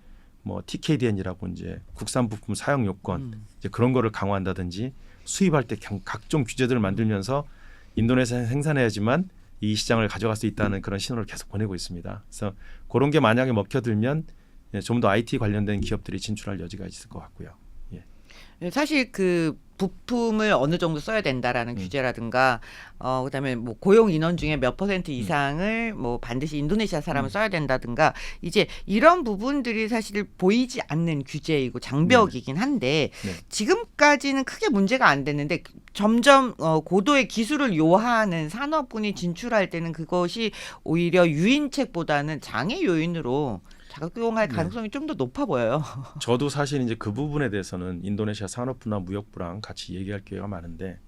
뭐 TKDN이라고 이제 국산 부품 사용 요건 이제 그런 거를 강화한다든지 수입할 때 각종 규제들을 만들면서 인도네시아에 생산해야지만 이 시장을 가져갈 수 있다는 그런 신호를 계속 보내고 있습니다. 그래서 그런 게 만약에 먹혀들면 좀 더 IT 관련된 기업들이 진출할 여지가 있을 것 같고요. 예. 사실 그 부품을 어느 정도 써야 된다라는 규제라든가 그다음에 뭐 고용 인원 중에 몇 퍼센트 이상을 뭐 반드시 인도네시아 사람을 써야 된다든가 이제 이런 부분들이 사실 보이지 않는 규제이고 장벽이긴 한데 네. 지금까지는 크게 문제가 안 됐는데 점점 고도의 기술을 요하는 산업군이 진출할 때는 그것이 오히려 유인책보다는 장애 요인으로 작용할 가능성이 좀 더 높아 보여요. 저도 사실 이제 그 부분에 대해서는 인도네시아 산업부나 무역부랑 같이 얘기할 기회가 많은데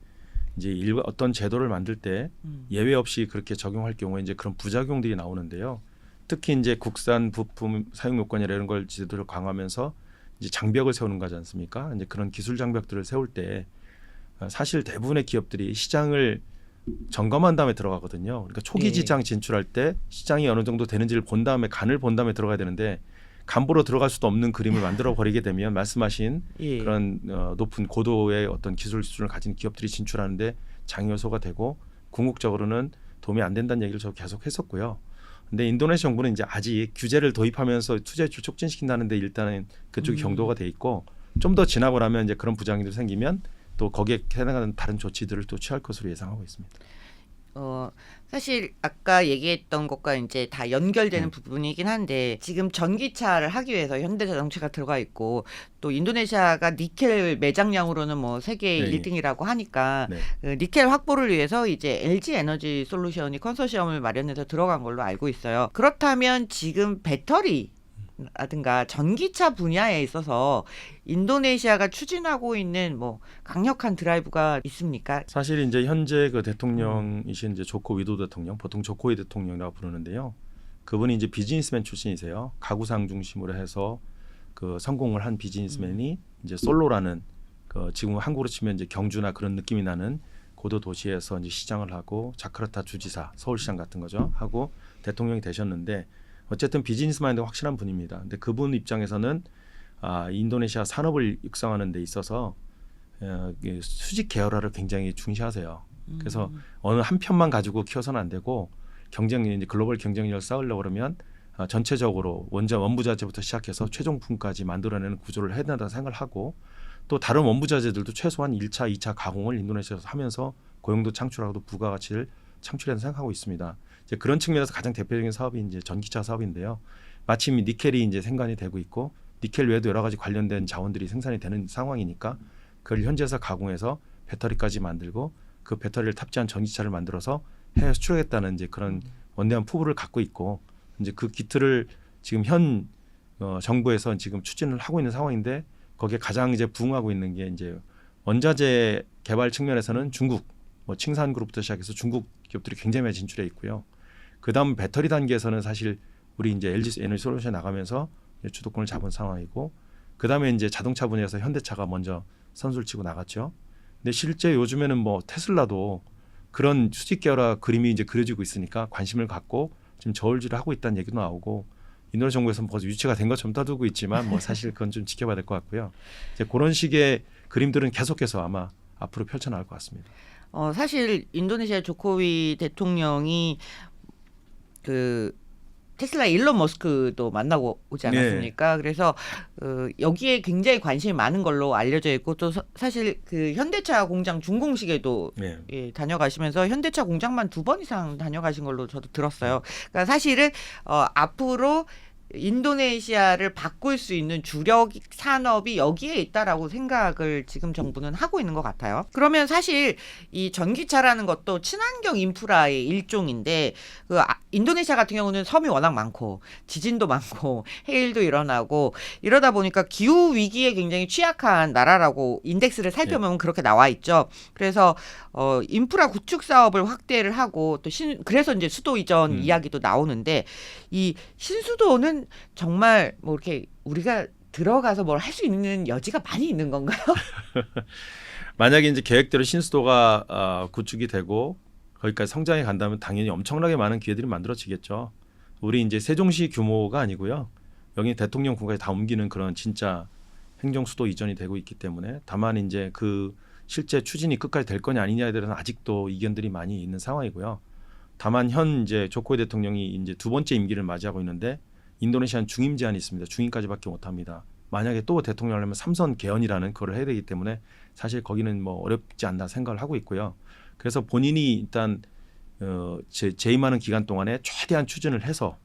이제 어떤 제도를 만들 때 예외 없이 그렇게 적용할 경우에 이제 그런 부작용들이 나오는데요. 특히 이제 국산 부품 사용 요건이나 이런 걸 제도를 강화하면서 이제 장벽을 세우는 거지 않습니까? 이제 그런 기술 장벽들을 세울 때 사실 대부분의 기업들이 시장을 점검한 다음에 들어가거든요. 그러니까 초기 네. 시장 진출할 때 시장이 어느 정도 되는지를 본 다음에 간을 본 다음에 들어가야 되는데 간 보러 들어갈 수도 없는 그림을 만들어 버리게 되면 말씀하신 예. 그런 높은 고도의 어떤 기술 수준을 가진 기업들이 진출하는데 장애 요소가 되고 궁극적으로는 도움이 안 된다는 얘기를 저 계속 했었고요. 근데 인도네시아 정부는 이제 아직 규제를 도입하면서 투자 유치를 촉진시킨다는데 일단은 그쪽이 경도가 돼 있고 좀 더 지나고 나면 이제 그런 부작용들이 생기면 또 거기에 해당하는 다른 조치들을 또 취할 것으로 예상하고 있습니다. 사실 아까 얘기했던 것과 이제 다 연결되는 부분이긴 한데 지금 전기차를 하기 위해서 현대자동차가 들어가 있고 또 인도네시아가 니켈 매장량으로는 뭐 세계 네. 1등이라고 하니까 네. 그 니켈 확보를 위해서 이제 LG 에너지 솔루션이 컨소시엄을 마련해서 들어간 걸로 알고 있어요. 그렇다면 지금 배터리 라든가 전기차 분야에 있어서 인도네시아가 추진하고 있는 뭐 강력한 드라이브가 있습니까? 사실 이제 현재 그 대통령이신 이제 조코 위도 대통령, 보통 조코위 대통령이라고 부르는데요. 그분이 이제 비즈니스맨 출신이세요. 가구상 중심으로 해서 그 성공을 한 비즈니스맨이 이제 솔로라는 그 지금 한국으로 치면 이제 경주나 그런 느낌이 나는 고도 도시에서 이제 시장을 하고 자카르타 주지사, 서울시장 같은 거죠. 하고 대통령이 되셨는데 어쨌든 비즈니스 마인드가 확실한 분입니다. 근데 그분 입장에서는 인도네시아 산업을 육성하는 데 있어서 수직 계열화를 굉장히 중시하세요. 그래서 어느 한 편만 가지고 키워서는 안 되고 이제 글로벌 경쟁력을 쌓으려고 그러면 전체적으로 원부자재부터 시작해서 최종품까지 만들어내는 구조를 해야 된다고 생각을 하고 또 다른 원부자재들도 최소한 1차, 2차 가공을 인도네시아에서 하면서 고용도 창출하고 부가가치를 창출해야 생각하고 있습니다. 이제 그런 측면에서 가장 대표적인 사업이 이제 전기차 사업인데요. 마침 니켈이 이제 생산이 되고 있고 니켈 외에도 여러 가지 관련된 자원들이 생산이 되는 상황이니까 그걸 현지에서 가공해서 배터리까지 만들고 그 배터리를 탑재한 전기차를 만들어서 해외 수출하겠다는 이제 그런 원대한 포부를 갖고 있고 이제 그 기틀을 지금 현 정부에서 지금 추진을 하고 있는 상황인데 거기에 가장 이제 부응하고 있는 게 이제 원자재 개발 측면에서는 중국 뭐 칭산그룹부터 시작해서 중국 기업들이 굉장히 많이 진출해 있고요. 그다음 배터리 단계에서는 사실 우리 이제 LG 에너지솔루션 나가면서 주도권을 잡은 상황이고, 그다음에 이제 자동차 분야에서 현대차가 먼저 선수를 치고 나갔죠. 근데 실제 요즘에는 뭐 테슬라도 그런 수직 계열화 그림이 이제 그려지고 있으니까 관심을 갖고 지금 저울질을 하고 있다는 얘기도 나오고, 인도네시아 정부에서는 벌써 유치가 된 것처럼 떠들고 있지만 뭐 사실 그건 좀 지켜봐야 될 것 같고요. 이제 그런 식의 그림들은 계속해서 아마 앞으로 펼쳐나갈 것 같습니다. 사실 인도네시아 조코위 대통령이 그 테슬라 일론 머스크도 만나고 오지 않았습니까? 그래서 여기에 굉장히 관심이 많은 걸로 알려져 있고, 또 사실 그 현대차 공장 준공식에도 네. 예, 다녀가시면서 현대차 공장만 2번 이상 다녀가신 걸로 저도 들었어요. 그러니까 사실은 앞으로 인도네시아를 바꿀 수 있는 주력 산업이 여기에 있다라고 생각을 지금 정부는 하고 있는 것 같아요. 그러면 사실 이 전기차라는 것도 친환경 인프라의 일종인데, 인도네시아 같은 경우는 섬이 워낙 많고 지진도 많고 해일도 일어나고 이러다 보니까 기후 위기에 굉장히 취약한 나라라고 인덱스를 살펴보면 그렇게 나와 있죠. 그래서 인프라 구축 사업을 확대를 하고 또 그래서 이제 수도 이전 이야기도 나오는데, 이 신수도는 정말 뭐 이렇게 우리가 들어가서 뭘 할 수 있는 여지가 많이 있는 건가요? 만약에 이제 계획대로 신수도가 구축이 되고 거기까지 성장해 간다면 당연히 엄청나게 많은 기회들이 만들어지겠죠. 우리 이제 세종시 규모가 아니고요. 여기 대통령 국가에 다 옮기는 그런 진짜 행정 수도 이전이 되고 있기 때문에, 다만 이제 그 실제 추진이 끝까지 될 거냐 아니냐에 대해서는 아직도 이견들이 많이 있는 상황이고요. 다만 현 이제 조코위 대통령이 이제 2번째 임기를 맞이하고 있는데, 인도네시아는 중임 제한이 있습니다. 중임까지밖에 못합니다. 만약에 또 대통령을 하면 3선 개헌이라는 걸 해야 되기 때문에 사실 거기는 뭐 어렵지 않나 생각을 하고 있고요. 그래서 본인이 일단 재임하는 기간 동안에 최대한 추진을 해서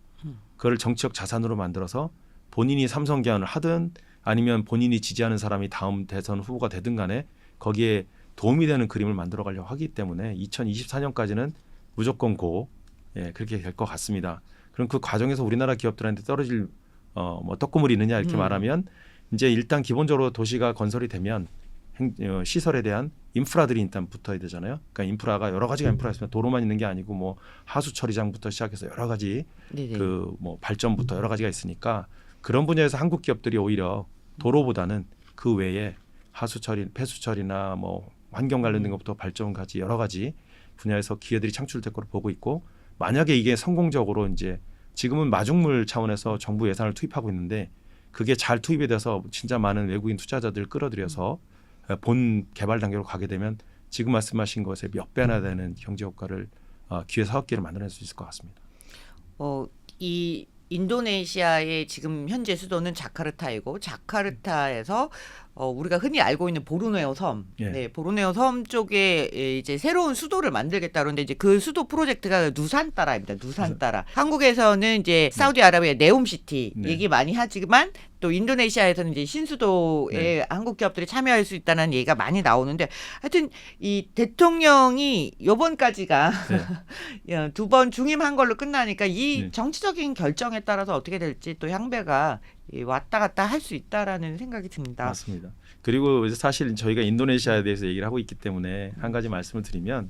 그걸 정치적 자산으로 만들어서 본인이 3선 개헌을 하든 아니면 본인이 지지하는 사람이 다음 대선 후보가 되든 간에 거기에 도움이 되는 그림을 만들어 가려고 하기 때문에 2024년까지는 무조건 그렇게 될 것 같습니다. 그럼 그 과정에서 우리나라 기업들한테 떨어질 뭐 떡고물이 있느냐 이렇게 말하면, 이제 일단 기본적으로 도시가 건설이 되면 시설에 대한 인프라들이 일단 붙어야 되잖아요. 그러니까 인프라가 여러 가지가 인프라가 있으면 도로만 있는 게 아니고 뭐 하수 처리장부터 시작해서 여러 가지 그 뭐 발전부터 여러 가지가 있으니까, 그런 분야에서 한국 기업들이 오히려 도로보다는 그 외에 하수 처리, 폐수 처리나 뭐 환경 관련된 것부터 발전까지 여러 가지 분야에서 기회들이 창출될 거로 보고 있고, 만약에 이게 성공적으로 이제 지금은 마중물 차원에서 정부 예산을 투입하고 있는데, 그게 잘 투입이 돼서 진짜 많은 외국인 투자자들을 끌어들여서 본 개발 단계로 가게 되면 지금 말씀하신 것에 몇 배나 되는 경제 효과를 기회 사업계를 만들어낼 수 있을 것 같습니다. 이 인도네시아의 지금 현재 수도는 자카르타이고, 자카르타에서 우리가 흔히 알고 있는 보르네오 섬, 네, 보르네오 섬 쪽에 이제 새로운 수도를 만들겠다 그러는데, 이제 그 수도 프로젝트가 누산따라입니다. 누산따라. 한국에서는 이제 사우디아라비아 네옴시티 얘기 많이 하지만, 또 인도네시아에서는 이제 신수도에 한국 기업들이 참여할 수 있다는 얘기가 많이 나오는데, 하여튼 이 대통령이 요번까지가 2번 중임한 걸로 끝나니까 이 정치적인 결정에 따라서 어떻게 될지 또 향배가 왔다 갔다 할 수 있다라는 생각이 듭니다. 맞습니다. 그리고 사실 저희가 인도네시아에 대해서 얘기를 하고 있기 때문에 한 가지 말씀을 드리면,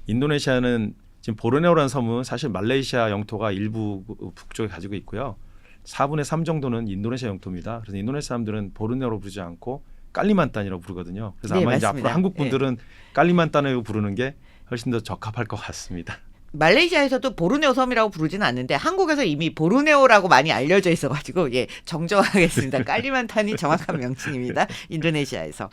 인도네시아는 지금 보르네오라는 섬은 사실 말레이시아 영토가 일부 북쪽에 가지고 있고요. 4분의 3 정도는 인도네시아 영토입니다. 그래서 인도네시아 사람들은 보르네오로 부르지 않고 깔리만탄이라고 부르거든요. 그래서 아마 이제 앞으로 한국 분들은 깔리만탄이라고 부르는 게 훨씬 더 적합할 것 같습니다. 말레이시아에서도 보르네오 섬이라고 부르지는 않는데 한국에서 이미 보르네오라고 많이 알려져 있어가지고 정정하겠습니다. 깔리만탄이 정확한 명칭입니다. 인도네시아에서.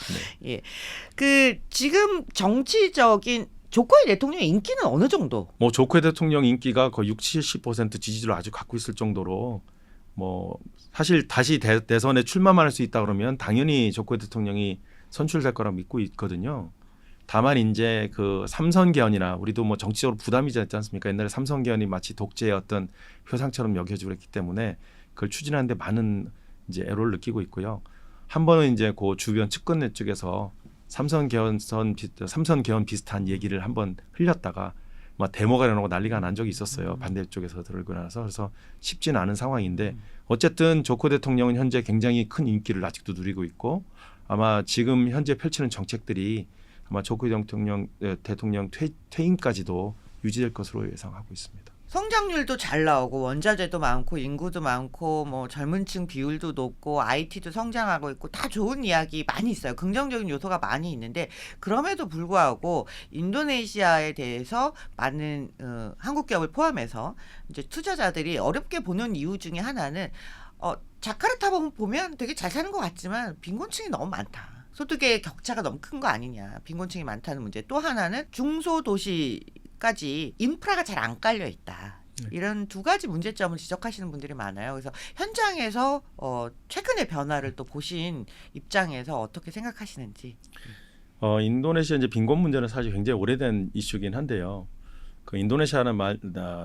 그 지금 정치적인 조코위 대통령의 인기는 어느 정도? 뭐 조코위 대통령 인기가 거의 60-70% 지지를 아직 갖고 있을 정도로, 뭐 사실 다시 대선에 출마만 할 수 있다 그러면 당연히 조코위 대통령이 선출될 거라고 믿고 있거든요. 다만 이제 그 3선 개헌이나, 우리도 뭐 정치적으로 부담이 있지 않습니까? 옛날에 3선 개헌이 마치 독재의 어떤 표상처럼 여겨지고 그랬기 때문에 그걸 추진하는데 많은 이제 애로를 느끼고 있고요. 한 번은 이제 그 주변 측근들 쪽에서 3선 개헌 비슷한 얘기를 한번 흘렸다가 막 데모가 일어나고 난리가 난 적이 있었어요. 반대 쪽에서 들고 나서. 그래서 쉽지는 않은 상황인데, 어쨌든 조코 대통령은 현재 굉장히 큰 인기를 아직도 누리고 있고, 아마 지금 현재 펼치는 정책들이 아마 조코이 대통령 퇴임까지도 유지될 것으로 예상하고 있습니다. 성장률도 잘 나오고 원자재도 많고 인구도 많고 뭐 젊은층 비율도 높고 IT도 성장하고 있고 다 좋은 이야기 많이 있어요. 긍정적인 요소가 많이 있는데 그럼에도 불구하고 인도네시아에 대해서 많은 한국 기업을 포함해서 이제 투자자들이 어렵게 보는 이유 중에 하나는 자카르타 보면 되게 잘 사는 것 같지만 빈곤층이 너무 많다. 소득의 격차가 너무 큰 거 아니냐. 빈곤층이 많다는 문제. 또 하나는 중소도시까지 인프라가 잘 안 깔려 있다. 이런 두 가지 문제점을 지적하시는 분들이 많아요. 그래서 현장에서 최근의 변화를 또 보신 입장에서 어떻게 생각하시는지. 인도네시아 이제 빈곤 문제는 사실 굉장히 오래된 이슈긴 한데요. 그 인도네시아는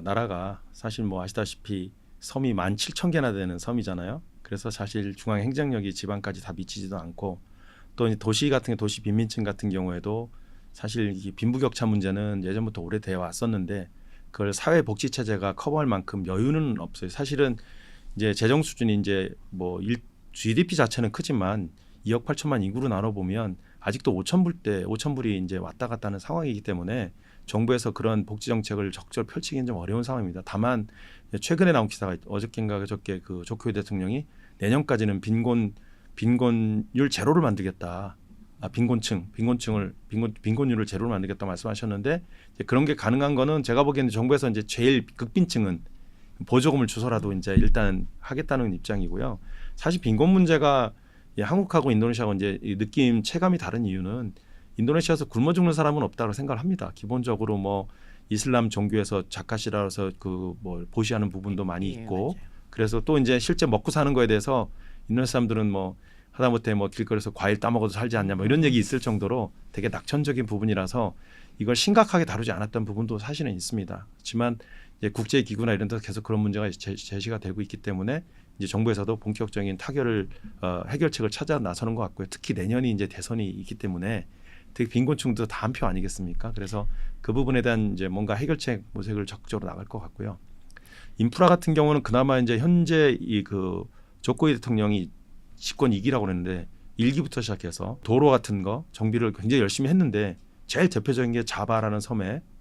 나라가 사실 뭐 아시다시피 섬이 17,000개나 되는 섬이잖아요. 그래서 사실 중앙 행정력이 지방까지 다 미치지도 않고 또 도시 같은 도시 빈민층 같은 경우에도 사실 이 빈부격차 문제는 예전부터 오래되어 왔었는데 그걸 사회복지 체제가 커버할 만큼 여유는 없어요. 사실은 이제 재정 수준이 이제 뭐 GDP 자체는 크지만 2억 8천만 인구로 나눠 보면 아직도 5,000불이 이제 왔다 갔다 하는 상황이기 때문에 정부에서 그런 복지 정책을 적절 펼치기는 좀 어려운 상황입니다. 다만 최근에 나온 기사가 어저께인가 그저께 그 조코이 대통령이 내년까지는 빈곤율 제로를 만들겠다. 빈곤율을 제로로 만들겠다 말씀하셨는데 이제 그런 게 가능한 거는 제가 보기에는 정부에서 이제 제일 극빈층은 보조금을 주서라도 이제 일단 하겠다는 입장이고요. 사실 빈곤 문제가 한국하고 인도네시아하고 이제 느낌 체감이 다른 이유는 인도네시아에서 굶어 죽는 사람은 없다고 생각을 합니다. 기본적으로 뭐 이슬람 종교에서 자카시라서 그 뭐 보시하는 부분도 많이 있고 그래서 또 이제 실제 먹고 사는 거에 대해서 인도네시아 사람들은 뭐 하다못해 뭐 길거리에서 과일 따먹어도 살지 않냐 뭐 이런 얘기 있을 정도로 되게 낙천적인 부분이라서 이걸 심각하게 다루지 않았던 부분도 사실은 있습니다. 그렇지만 이제 국제기구나 이런 데서 계속 그런 문제가 제시가 되고 있기 때문에 이제 정부에서도 본격적인 해결책을 찾아 나서는 것 같고요. 특히 내년이 이제 대선이 있기 때문에 되게 빈곤층도 다 한 표 아니겠습니까? 그래서 그 부분에 대한 이제 뭔가 해결책 모색을 적극적으로 나갈 것 같고요. 인프라 같은 경우는 그나마 이제 현재 이 그 조코이 대통령이 집권 2기라고 그랬는데 1기부터 시작해서 도로 같은 거 정비를 굉장히 열심히 했는데 제일 대표적인 게 자바라는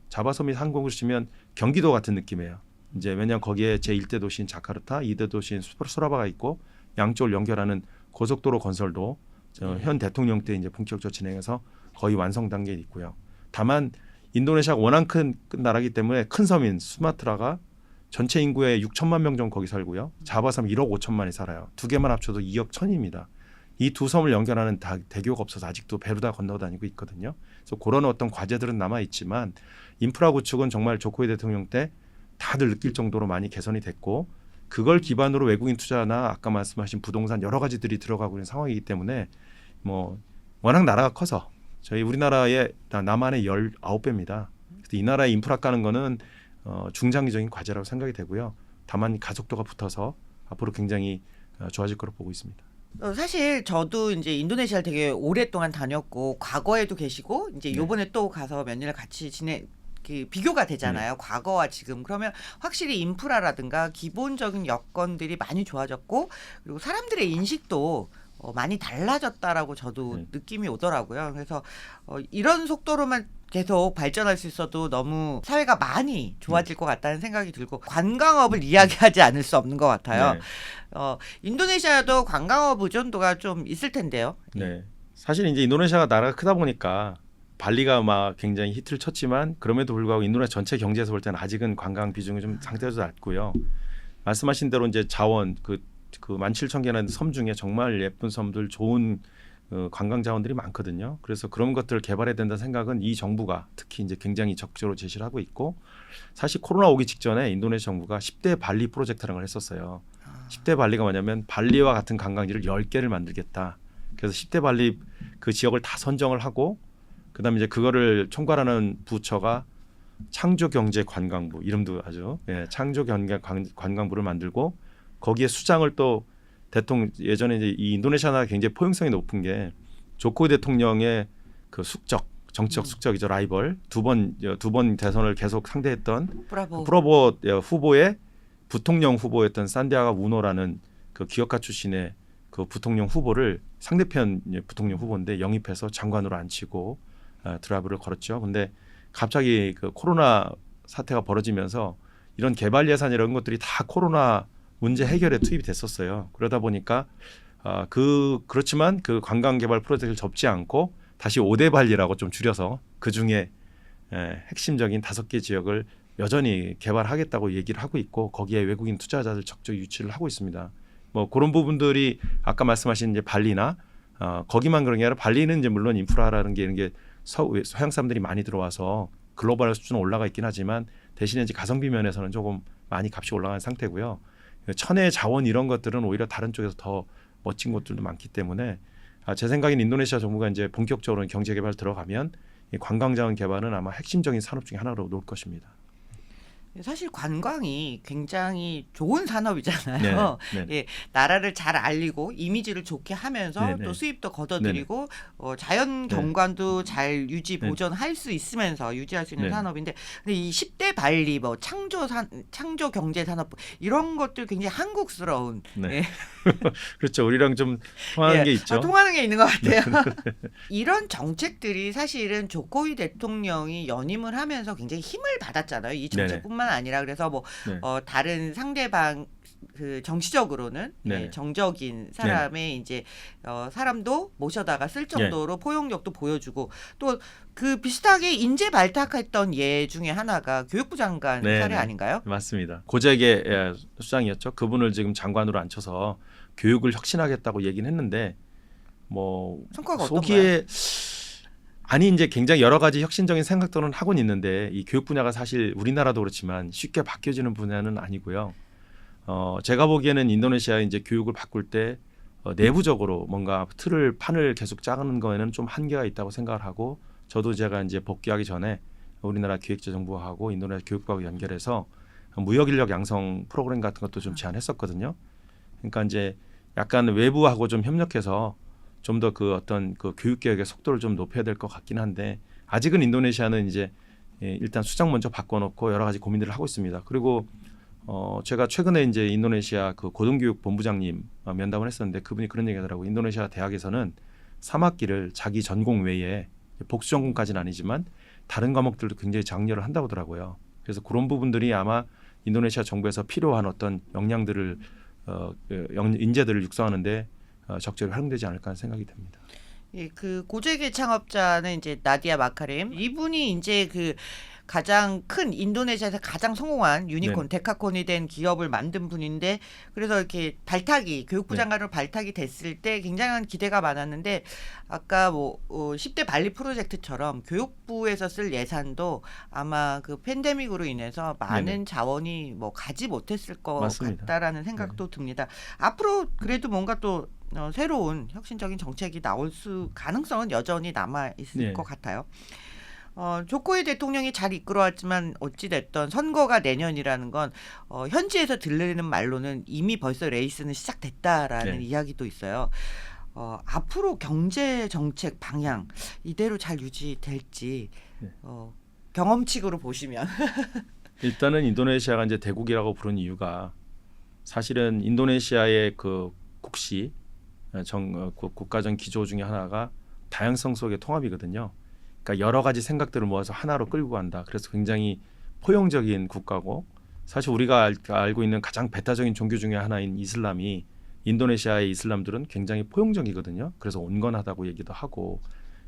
자바섬이 한국으로 치면 경기도 같은 느낌이에요. 이제 왜냐하면 거기에 제1대 도시인 자카르타, 2대 도시인 수라바가 있고 양쪽을 연결하는 고속도로 건설도 현 대통령 때 이제 본격적으로 진행해서 거의 완성 단계에 있고요. 다만 인도네시아가 워낙 큰 나라이기 때문에 큰 섬인 수마트라가 전체 인구의 6천만 명 정도 거기 살고요. 자바섬 1억 5천만이 살아요. 두 개만 합쳐도 2억 1천입니다. 이 두 섬을 연결하는 대교가 없어서 아직도 배로 다 건너 다니고 있거든요. 그래서 그런 어떤 과제들은 남아 있지만 인프라 구축은 정말 조코이 대통령 때 다들 느낄 정도로 많이 개선이 됐고 그걸 기반으로 외국인 투자나 아까 말씀하신 부동산 여러 가지들이 들어가고 있는 상황이기 때문에 뭐 워낙 나라가 커서 저희 우리나라의 남한의 19배입니다. 이 나라의 인프라 까는 거는 중장기적인 과제라고 생각이 되고요. 다만 가속도가 붙어서 앞으로 굉장히 좋아질 거로 보고 있습니다. 사실 저도 이제 인도네시아를 되게 오랫동안 다녔고 과거에도 계시고 이제 요번에 또 가서 몇 년을 같이 비교가 되잖아요. 과거와 지금. 그러면 확실히 인프라라든가 기본적인 여건들이 많이 좋아졌고 그리고 사람들의 인식도 많이 달라졌다라고 저도 느낌이 오더라고요. 그래서 이런 속도로만 계속 발전할 수 있어도 너무 사회가 많이 좋아질 것 같다는 생각이 들고 관광업을 이야기하지 않을 수 없는 것 같아요. 네. 인도네시아도 관광업 의존도가 좀 있을 텐데요. 네. 사실 이제 인도네시아가 나라가 크다 보니까 발리가 막 굉장히 히트를 쳤지만 그럼에도 불구하고 인도네시아 전체 경제에서 볼 때는 아직은 관광 비중이 좀 상대적으로 낮고요. 말씀하신 대로 이제 자원 그 17,000개라는 섬 중에 정말 예쁜 섬들 좋은 관광 자원들이 많거든요. 그래서 그런 것들을 개발해야 된다는 생각은 이 정부가 특히 이제 굉장히 적극적으로 제시를 하고 있고 사실 코로나 오기 직전에 인도네시아 정부가 10대 발리 프로젝트라는 걸 했었어요. 10대 발리가 뭐냐면 발리와 같은 관광지를 10개를 만들겠다. 그래서 10대 발리 그 지역을 다 선정을 하고 그다음에 이제 그거를 총괄하는 부처가 창조경제관광부 이름도 아주 창조경제관광부를 만들고 거기에 수장을 또 대통령 예전에 이제 이 인도네시아가 굉장히 포용성이 높은 게 조코이 대통령의 그 정치적 숙적이죠. 라이벌 두 번 대선을 계속 상대했던 프라보 후보의 부통령 후보였던 산디아가 우노라는 그 기업가 출신의 그 부통령 후보를 상대편 부통령 후보인데 영입해서 장관으로 앉히고 드라이브를 걸었죠. 근데 갑자기 그 코로나 사태가 벌어지면서 이런 개발 예산 이런 것들이 다 코로나 문제 해결에 투입이 됐었어요. 그러다 보니까 그렇지만 그 관광 개발 프로젝트를 접지 않고 다시 5대 발리라고 좀 줄여서 그 중에 핵심적인 5개 지역을 여전히 개발하겠다고 얘기를 하고 있고 거기에 외국인 투자자들 적극 유치를 하고 있습니다. 뭐 그런 부분들이 아까 말씀하신 이제 발리나 거기만 그런 게 아니라 발리는 이제 물론 인프라라는 게 이런 게 서양 사람들이 많이 들어와서 글로벌 수준은 올라가 있긴 하지만 대신에 이제 가성비 면에서는 조금 많이 값이 올라간 상태고요. 천혜 자원 이런 것들은 오히려 다른 쪽에서 더 멋진 곳들도 많기 때문에 제 생각엔 인도네시아 정부가 이제 본격적으로 경제 개발 들어가면 이 관광 자원 개발은 아마 핵심적인 산업 중에 하나로 놓을 것입니다. 사실 관광이 굉장히 좋은 산업이잖아요. 네, 네. 예, 나라를 잘 알리고 이미지를 좋게 하면서 네, 네. 또 수입도 걷어들이고 자연 경관도 잘 유지 네. 보존할 수 있으면서 유지할 수 있는 네. 산업인데 근데 이 10대 발리 뭐 창조 경제 산업 이런 것들 굉장히 한국스러운 네. 예. 그렇죠. 우리랑 좀 통하는 예. 게 있죠. 통하는 게 있는 것 같아요. 이런 정책들이 사실은 조코위 대통령이 연임을 하면서 굉장히 힘을 받았잖아요. 이 정책뿐만 아니라 그래서 뭐 네. 다른 상대방 그 정치적으로는 네. 정적인 사람의 이제 사람도 모셔다가 쓸 정도로 포용력도 보여주고 또 그 비슷하게 인재 발탁했던 예 중에 하나가 교육부 장관 네, 사례 네. 아닌가요? 맞습니다. 고재계 수장이었죠. 그분을 지금 장관으로 앉혀서 교육을 혁신하겠다고 얘기는 했는데 뭐 성과가 소기에 아니 이제 굉장히 여러 가지 혁신적인 생각들은 하고는 있는데 이 교육 분야가 사실 우리나라도 그렇지만 쉽게 바뀌어지는 분야는 아니고요. 제가 보기에는 인도네시아 이제 교육을 바꿀 때 내부적으로 뭔가 판을 계속 짜는 거에는 좀 한계가 있다고 생각을 하고 저도 제가 이제 복귀하기 전에 우리나라 기획재정부하고 인도네시아 교육부하고 연결해서 무역 인력 양성 프로그램 같은 것도 좀 제안했었거든요. 그러니까 이제 약간 외부하고 좀 협력해서 좀 더 그 어떤 그 교육 개혁의 속도를 좀 높여야 될 것 같긴 한데 아직은 인도네시아는 이제 일단 수장 먼저 바꿔놓고 여러 가지 고민들을 하고 있습니다. 그리고 제가 최근에 이제 인도네시아 그 고등교육 본부장님 면담을 했었는데 그분이 그런 얘기하더라고. 인도네시아 대학에서는 3학기를 자기 전공 외에 복수 전공까지는 아니지만 다른 과목들도 굉장히 장려를 한다고 하더라고요. 그래서 그런 부분들이 아마 인도네시아 정부에서 필요한 어떤 역량들을 인재들을 육성하는데 적절히 활용되지 않을까 하는 생각이 듭니다. 예, 그 고재계 창업자는 이제 나디아 마카림 이분이 이제 그 가장 큰 인도네시아에서 가장 성공한 유니콘 데카콘이 된 기업을 만든 분인데 그래서 이렇게 교육부 장관으로 발탁이 됐을 때 굉장한 기대가 많았는데 아까 뭐 10대 발리 프로젝트처럼 교육부에서 쓸 예산도 아마 그 팬데믹으로 인해서 많은 자원이 뭐 가지 못했을 것 맞습니다. 같다라는 생각도 듭니다. 앞으로 그래도 뭔가 또 새로운 혁신적인 정책이 나올 가능성은 여전히 남아 있을 것 같아요. 조코위 대통령이 잘 이끌어왔지만 어찌됐던 선거가 내년이라는 건 현지에서 들리는 말로는 이미 벌써 레이스는 시작됐다라는 이야기도 있어요. 앞으로 경제 정책 방향 이대로 잘 유지될지 경험칙으로 보시면 일단은 인도네시아가 이제 대국이라고 부른 이유가 사실은 인도네시아의 그 국시 국가적 기조 중에 하나가 다양성 속의 통합이거든요. 그러니까 여러 가지 생각들을 모아서 하나로 끌고 간다. 그래서 굉장히 포용적인 국가고 사실 우리가 알고 있는 가장 배타적인 종교 중에 하나인 이슬람이 인도네시아의 이슬람들은 굉장히 포용적이거든요. 그래서 온건하다고 얘기도 하고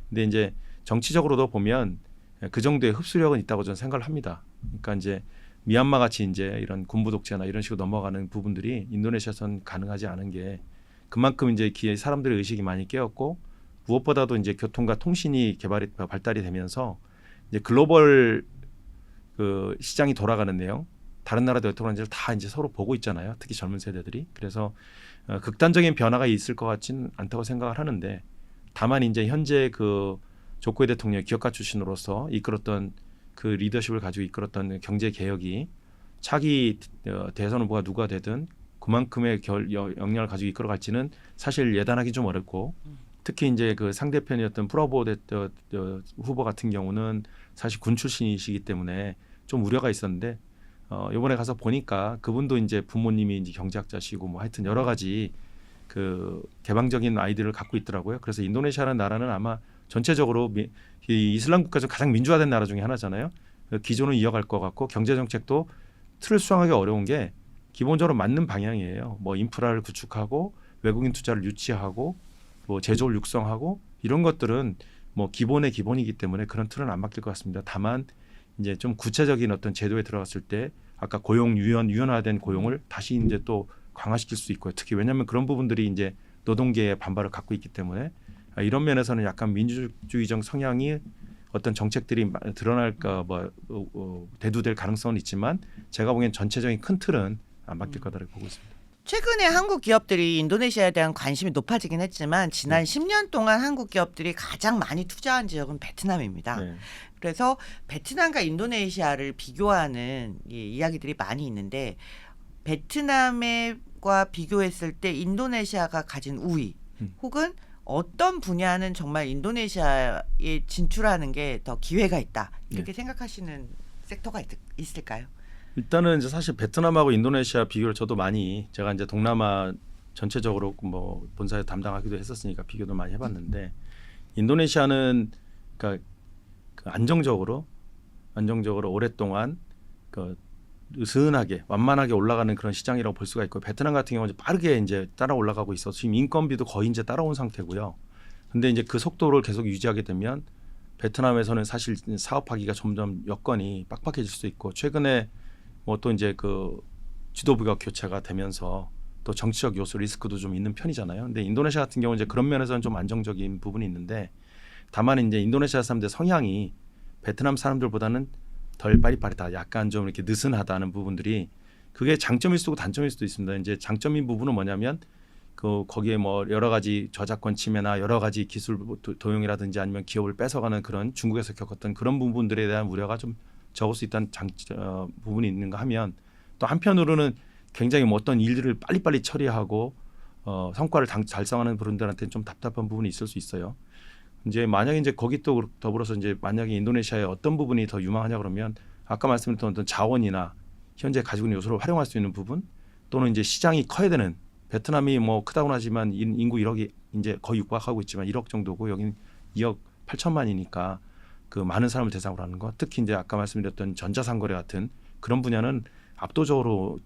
근데 이제 정치적으로도 보면 그 정도의 흡수력은 있다고 저는 생각을 합니다. 그러니까 이제 미얀마 같이 이제 이런 군부 독재나 이런 식으로 넘어가는 부분들이 인도네시아에서는 가능하지 않은 게 그만큼 이제 사람들의 의식이 많이 깨었고 무엇보다도 이제 교통과 통신이 발달이 되면서 이제 글로벌 그 시장이 돌아가는 내용, 다른 나라들 어떻게 하는지를 다 이제 서로 보고 있잖아요. 특히 젊은 세대들이. 그래서 극단적인 변화가 있을 것 같지는 않다고 생각을 하는데, 다만 이제 현재 그 조코위 대통령 기업가 출신으로서 이끌었던 그 리더십을 가지고 이끌었던 경제 개혁이 차기 대선 후보가 누가 되든 그만큼의 역량을 가지고 이끌어갈지는 사실 예단하기 좀 어렵고. 특히 이제 그 상대편이었던 프라보 후보 같은 경우는 사실 군 출신이시기 때문에 좀 우려가 있었는데 이번에 가서 보니까 그분도 이제 부모님이 이제 경제학자시고 뭐 하여튼 여러 가지 그 개방적인 아이디어를 갖고 있더라고요. 그래서 인도네시아라는 나라는 아마 전체적으로 이 이슬람 국가 중 가장 민주화된 나라 중에 하나잖아요. 기존을 이어갈 것 같고 경제 정책도 틀을 수정하기 어려운 게 기본적으로 맞는 방향이에요. 뭐 인프라를 구축하고 외국인 투자를 유치하고 뭐 제조를 육성하고 이런 것들은 뭐 기본의 기본이기 때문에 그런 틀은 안 바뀔 것 같습니다. 다만 이제 좀 구체적인 어떤 제도에 들어갔을 때 아까 고용 유연화된 고용을 다시 이제 또 강화시킬 수 있고요. 특히 왜냐하면 그런 부분들이 이제 노동계의 반발을 갖고 있기 때문에 이런 면에서는 약간 민주주의적 성향이 어떤 정책들이 드러날까 대두될 가능성은 있지만 제가 보기엔 전체적인 큰 틀은 안 바뀔 거다라고 보고 있습니다. 최근에 한국 기업들이 인도네시아에 대한 관심이 높아지긴 했지만 지난 10년 동안 한국 기업들이 가장 많이 투자한 지역은 베트남입니다. 네. 그래서 베트남과 인도네시아를 비교하는 이야기들이 많이 있는데 베트남과 비교했을 때 인도네시아가 가진 우위 혹은 어떤 분야는 정말 인도네시아에 진출하는 게 더 기회가 있다 이렇게 생각하시는 섹터가 있을까요? 일단은 이제 사실 베트남하고 인도네시아 비교를 저도 많이 제가 이제 동남아 전체적으로 뭐 본사에 담당하기도 했었으니까 비교도 많이 해봤는데 인도네시아는 그러니까 안정적으로 오랫동안 느슨하게 완만하게 올라가는 그런 시장이라고 볼 수가 있고 베트남 같은 경우는 빠르게 이제 따라 올라가고 있어서 지금 인건비도 거의 이제 따라온 상태고요. 근데 이제 그 속도를 계속 유지하게 되면 베트남에서는 사실 사업하기가 점점 여건이 빡빡해질 수 있고 최근에 뭐 또 이제 그 지도부가 교체가 되면서 또 정치적 요소 리스크도 좀 있는 편이잖아요. 근데 인도네시아 같은 경우는 이제 그런 면에서는 좀 안정적인 부분이 있는데 다만 이제 인도네시아 사람들 성향이 베트남 사람들보다는 덜 빠릿빠릿하다, 약간 좀 이렇게 느슨하다는 부분들이 그게 장점일 수도 단점일 수도 있습니다. 이제 장점인 부분은 뭐냐면 거기에 뭐 여러 가지 저작권 침해나 여러 가지 기술 도용이라든지 아니면 기업을 뺏어가는 그런 중국에서 겪었던 그런 부분들에 대한 우려가 좀 적을 수 있다는 부분이 있는가 하면 또 한편으로는 굉장히 뭐 어떤 일들을 빨리빨리 처리하고 성과를 달성하는 분들한테는 좀 답답한 부분이 있을 수 있어요. 이제 만약에 이제 거기 또 더불어서 이제 만약에 인도네시아의 어떤 부분이 더 유망하냐 그러면 아까 말씀드렸던 어떤 자원이나 현재 가지고 있는 요소를 활용할 수 있는 부분 또는 이제 시장이 커야 되는 베트남이 뭐 크다고는 하지만 인구 1억이 이제 거의 육박하고 있지만 1억 정도고 여기는 2억 8천만이니까 그 많은 사람을 대상으로 하는 것 특히 이제 아까 말씀드렸던 전자상거래 같은 그런 분야는 압도적으로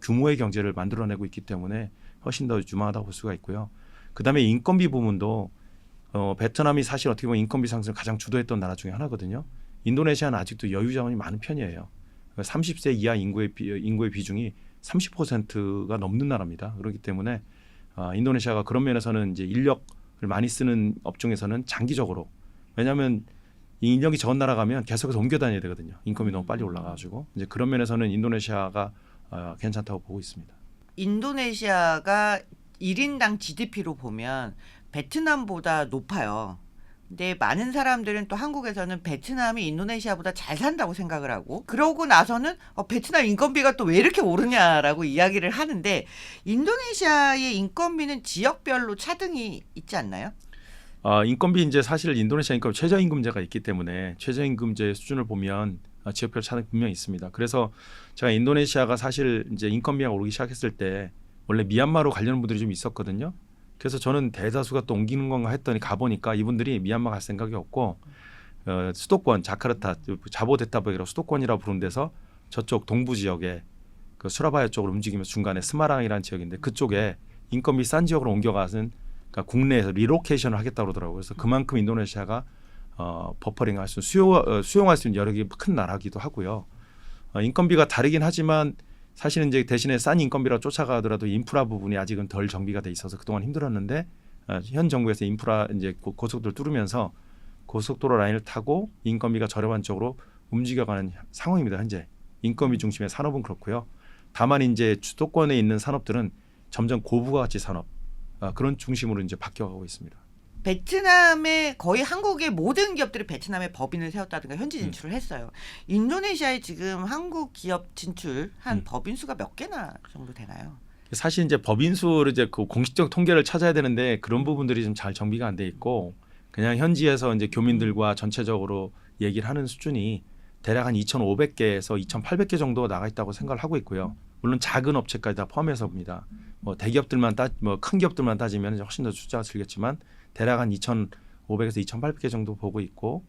규모의 경제를 만들어내고 있기 때문에 훨씬 더 유망하다고 볼 수가 있고요. 그다음에 인건비 부분도 베트남이 사실 어떻게 보면 인건비 상승을 가장 주도했던 나라 중에 하나거든요. 인도네시아는 아직도 여유 자원이 많은 편이에요. 30세 이하 인구의 비중이 30%가 넘는 나라입니다. 그렇기 때문에 인도네시아가 그런 면에서는 이제 인력을 많이 쓰는 업종에서는 장기적으로 왜냐하면 인력이 적은 나라 가면 계속해서 옮겨 다녀야 되거든요. 인건비 너무 빨리 올라가가지고 이제 그런 면에서는 인도네시아가 괜찮다고 보고 있습니다. 인도네시아가 1인당 GDP로 보면 베트남보다 높아요. 근데 많은 사람들은 또 한국에서는 베트남이 인도네시아보다 잘 산다고 생각을 하고 그러고 나서는 베트남 인건비가 또 왜 이렇게 오르냐라고 이야기를 하는데 인도네시아의 인건비는 지역별로 차등이 있지 않나요? 인건비 이제 사실 인도네시아 인건비 최저임금제가 있기 때문에 최저임금제 수준을 보면 지역별 차등 분명히 있습니다. 그래서 제가 인도네시아가 사실 이제 인건비가 오르기 시작했을 때 원래 미얀마로 가려는 분들이 좀 있었거든요. 그래서 저는 대다수가 또 옮기는 건가 했더니 가보니까 이분들이 미얀마 갈 생각이 없고 수도권 자카르타 자보데타보이라고 수도권이라고 부르는 데서 저쪽 동부 지역에 그 수라바야 쪽으로 움직이면서 중간에 스마랑이라는 지역인데 그쪽에 인건비 싼 지역으로 옮겨가는 그러니까 국내에서 리로케이션을 하겠다고 그러더라고요. 그래서 그만큼 인도네시아가 버퍼링할 수 수용할 수 있는 여력이 큰 나라기도 하고요. 인건비가 다르긴 하지만 사실은 이제 대신에 싼 인건비라 쫓아가더라도 인프라 부분이 아직은 덜 정비가 돼 있어서 그동안 힘들었는데 현 정부에서 인프라 이제 고속도로를 뚫으면서 고속도로 라인을 타고 인건비가 저렴한 쪽으로 움직여가는 상황입니다. 현재 인건비 중심의 산업은 그렇고요. 다만 이제 수도권에 있는 산업들은 점점 고부가가치 산업 그런 중심으로 이제 바뀌어가고 있습니다. 베트남에 거의 한국의 모든 기업들이 베트남에 법인을 세웠다든가 현지 진출을 했어요. 인도네시아에 지금 한국 기업 진출한 법인 수가 몇 개나 정도 되나요? 사실 이제 법인 수를 이제 그 공식적 통계를 찾아야 되는데 그런 부분들이 좀 잘 정비가 안 돼 있고 그냥 현지에서 이제 교민들과 전체적으로 얘기를 하는 수준이 대략 한 2,500개에서 2,800개 정도 나가 있다고 생각을 하고 있고요. 물론 작은 업체까지 다 포함해서 봅니다. 뭐 대기업들만 큰 기업들만 따지면 훨씬 더 숫자가 줄겠지만 대략 한 2,500 2,500에서 2,800개 정도 보고 있고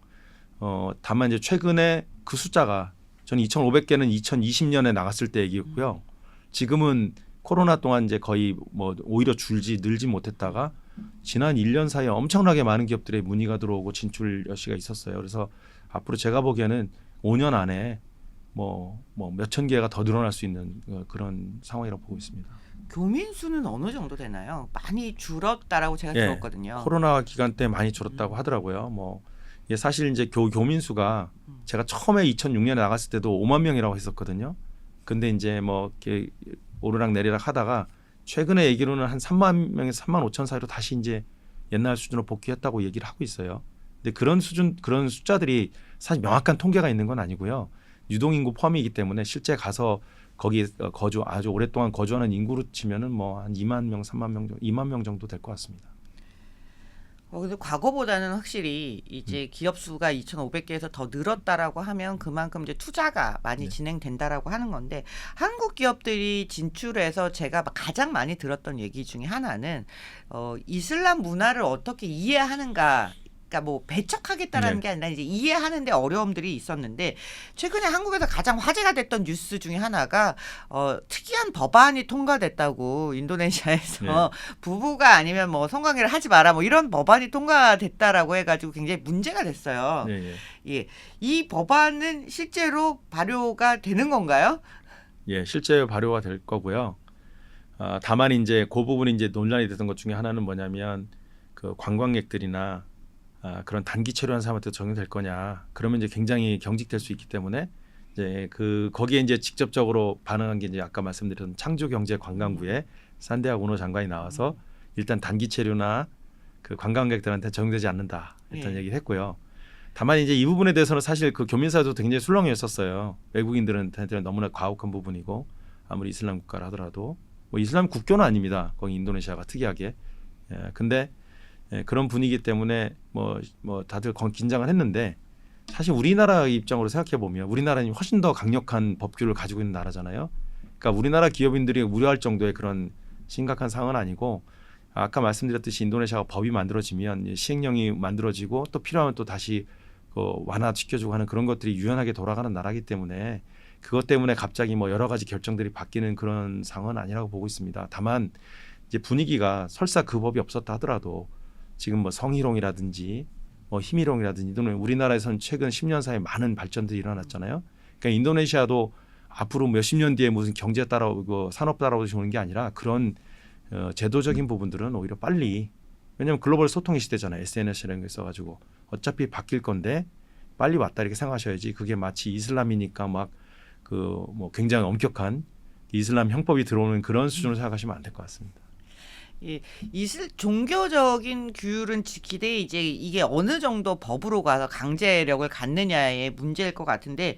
다만 이제 최근에 그 숫자가 저는 2,500개는 2020년에 나갔을 때 얘기였고요. 지금은 코로나 동안 이제 거의 뭐 오히려 늘지 못했다가 지난 1년 사이에 엄청나게 많은 기업들의 문의가 들어오고 진출 여시가 있었어요. 그래서 앞으로 제가 보기에는 5년 안에 뭐 몇천 개가 더 늘어날 수 있는 그런 상황이라고 보고 있습니다. 교민 수는 어느 정도 되나요? 많이 줄었다라고 제가 예, 들었거든요. 코로나 기간 때 많이 줄었다고 하더라고요. 뭐 이게 사실 이제 교민 수가 제가 처음에 2006년에 나갔을 때도 5만 명이라고 했었거든요. 근데 이제 뭐 이렇게 오르락 내리락 하다가 최근에 얘기로는 한 3만 명에서 3만 5천 사이로 다시 이제 옛날 수준으로 복귀했다고 얘기를 하고 있어요. 근데 그런 숫자들이 사실 명확한 통계가 있는 건 아니고요. 유동인구 포함이기 때문에 실제 가서 거기 아주 오랫동안 거주하는 인구로 치면은 뭐 한 2만 명, 3만 명, 2만 명 정도 될 것 같습니다. 근데 과거보다는 확실히 이제 기업 수가 2,500개에서 더 늘었다라고 하면 그만큼 이제 투자가 많이 네. 진행된다라고 하는 건데 한국 기업들이 진출해서 제가 가장 많이 들었던 얘기 중에 하나는 이슬람 문화를 어떻게 이해하는가. 그러니까 뭐 배척하겠다라는 네. 게 아니라 이제 이해하는데 어려움들이 있었는데 최근에 한국에서 가장 화제가 됐던 뉴스 중에 하나가 특이한 법안이 통과됐다고 인도네시아에서 네. 부부가 아니면 뭐 성관계를 하지 마라 뭐 이런 법안이 통과됐다라고 해가지고 굉장히 문제가 됐어요. 예, 예. 예, 이 법안은 실제로 발효가 되는 건가요? 예, 실제 발효가 될 거고요. 다만 이제 그 부분이 이제 논란이 됐던 것 중에 하나는 뭐냐면 그 관광객들이나 그런 단기 체류한 사람한테 적용될 거냐. 그러면 이제 굉장히 경직될 수 있기 때문에 이제 거기에 이제 직접적으로 반응한 게 이제 아까 말씀드렸던 창조경제관광부의 산데아 오노 장관이 나와서 일단 단기 체류나 그 관광객들한테 적용되지 않는다. 일단 예. 얘기를 했고요. 다만 이제 이 부분에 대해서는 사실 그 교민사도 굉장히 술렁였었어요. 외국인들한테는 너무나 가혹한 부분이고 아무리 이슬람 국가라 하더라도 뭐 이슬람 국교는 아닙니다. 거기 인도네시아가 특이하게. 근데 그런 분위기 때문에 뭐 다들 긴장을 했는데 사실 우리나라 입장으로 생각해 보면 우리나라는 훨씬 더 강력한 법규를 가지고 있는 나라잖아요. 그러니까 우리나라 기업인들이 우려할 정도의 그런 심각한 상황은 아니고 아까 말씀드렸듯이 인도네시아가 법이 만들어지면 시행령이 만들어지고 또 필요하면 또 다시 완화시켜주고 하는 그런 것들이 유연하게 돌아가는 나라이기 때문에 그것 때문에 갑자기 뭐 여러 가지 결정들이 바뀌는 그런 상황은 아니라고 보고 있습니다. 다만 이제 분위기가 설사 그 법이 없었다 하더라도 지금 뭐 성희롱이라든지 뭐 힘희롱이라든지 또는 우리나라에서는 최근 10년 사이에 많은 발전들이 일어났잖아요. 그러니까 인도네시아도 앞으로 몇십 년 뒤에 무슨 경제 따라오고 산업 따라오고 오는 게 아니라 그런 제도적인 부분들은 오히려 빨리 왜냐하면 글로벌 소통의 시대잖아요. SNS라는 게 있어가지고 어차피 바뀔 건데 빨리 왔다 이렇게 생각하셔야지 그게 마치 이슬람이니까 막 뭐 굉장히 엄격한 이슬람 형법이 들어오는 그런 수준으로 생각하시면 안 될 것 같습니다. 예, 종교적인 규율은 지키되 이제 이게 어느 정도 법으로 가서 강제력을 갖느냐의 문제일 것 같은데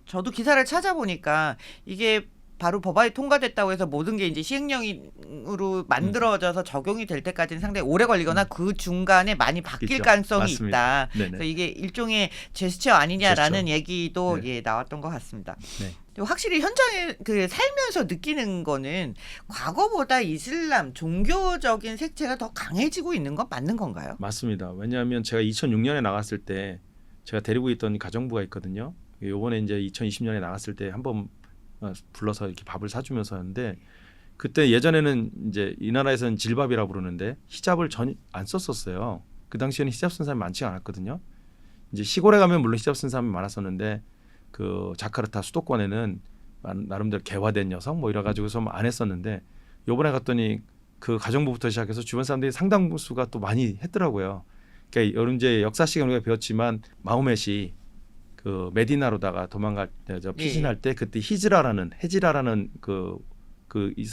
저도 기사를 찾아보니까 이게 바로 법안이 통과됐다고 해서 모든 게 이제 시행령으로 만들어져서 적용이 될 때까지는 상당히 오래 걸리거나 그 중간에 많이 바뀔 있죠. 가능성이 맞습니다. 있다. 네네. 그래서 이게 일종의 제스처 아니냐라는 제스처. 얘기도 네. 예, 나왔던 것 같습니다. 네. 확실히 현장에 살면서 느끼는 거는 과거보다 이슬람 종교적인 색채가 더 강해지고 있는 건 맞는 건가요? 맞습니다. 왜냐하면 제가 2006년에 나갔을 때 제가 데리고 있던 가정부가 있거든요. 요번에 이제 2020년에 나갔을 때 한번 불러서 이렇게 밥을 사주면서 하는데 그때 예전에는 이제 이 나라에서는 질밥이라고 부르는데 히잡을 전혀 안 썼었어요. 그 당시에는 히잡 쓴 사람이 많지 않았거든요. 이제 시골에 가면 물론 히잡 쓴 사람이 많았었는데 그 자카르타 수도권에는 나름대로 개화된 여성 뭐 이래 가지고서 안 했었는데 요번에 갔더니 그 가정부부터 시작해서 주변 사람들이 상당수가 또 많이 했더라고요. 그러니까 여러분 이제 역사 시간 우리가 배웠지만 마호멧이 그 메디나로다가 도망갈 때 피신할 때 그때 헤지라라는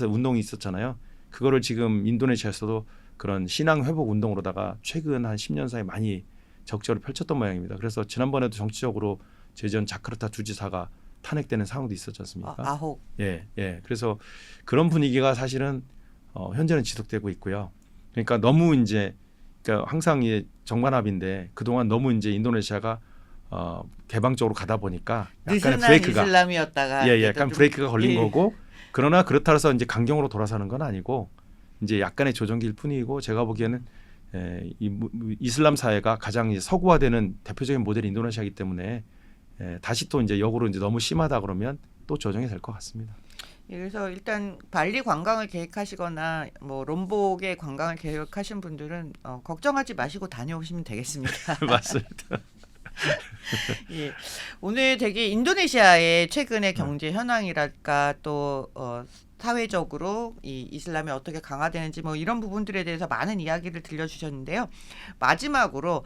운동이 있었잖아요. 그거를 지금 인도네시아에서도 그런 신앙 회복 운동으로다가 최근 한 10년 사이 많이 적극적으로 펼쳤던 모양입니다. 그래서 지난번에도 정치적으로 제전 자카르타 주지사가 탄핵되는 상황도 있었지 않습니까? 아홉. 예. 그래서 그런 분위기가 사실은 현재는 지속되고 있고요. 그러니까 너무 이제 그러니까 항상 정반합인데 그동안 너무 이제 인도네시아가 개방적으로 가다 보니까 약간의 느슨한 브레이크가 이슬람이었다가 약간 좀- 브레이크가 걸린 예. 거고 그러나 그렇다 해서 이제 강경으로 돌아서는 건 아니고 이제 약간의 조정기일 뿐이고 제가 보기에는 이슬람 사회가 가장 이제 서구화되는 대표적인 모델이 인도네시아이기 때문에 다시 또 이제 역으로 이제 너무 심하다 그러면 또 조정이 될 것 같습니다. 예, 그래서 일단 발리 관광을 계획하시거나 뭐 롬복의 관광을 계획하신 분들은 걱정하지 마시고 다녀오시면 되겠습니다. 맞습니다. 예, 오늘 되게 인도네시아의 최근의 경제 현황이랄까 또 사회적으로 이 이슬람이 어떻게 강화되는지 뭐 이런 부분들에 대해서 많은 이야기를 들려주셨는데요. 마지막으로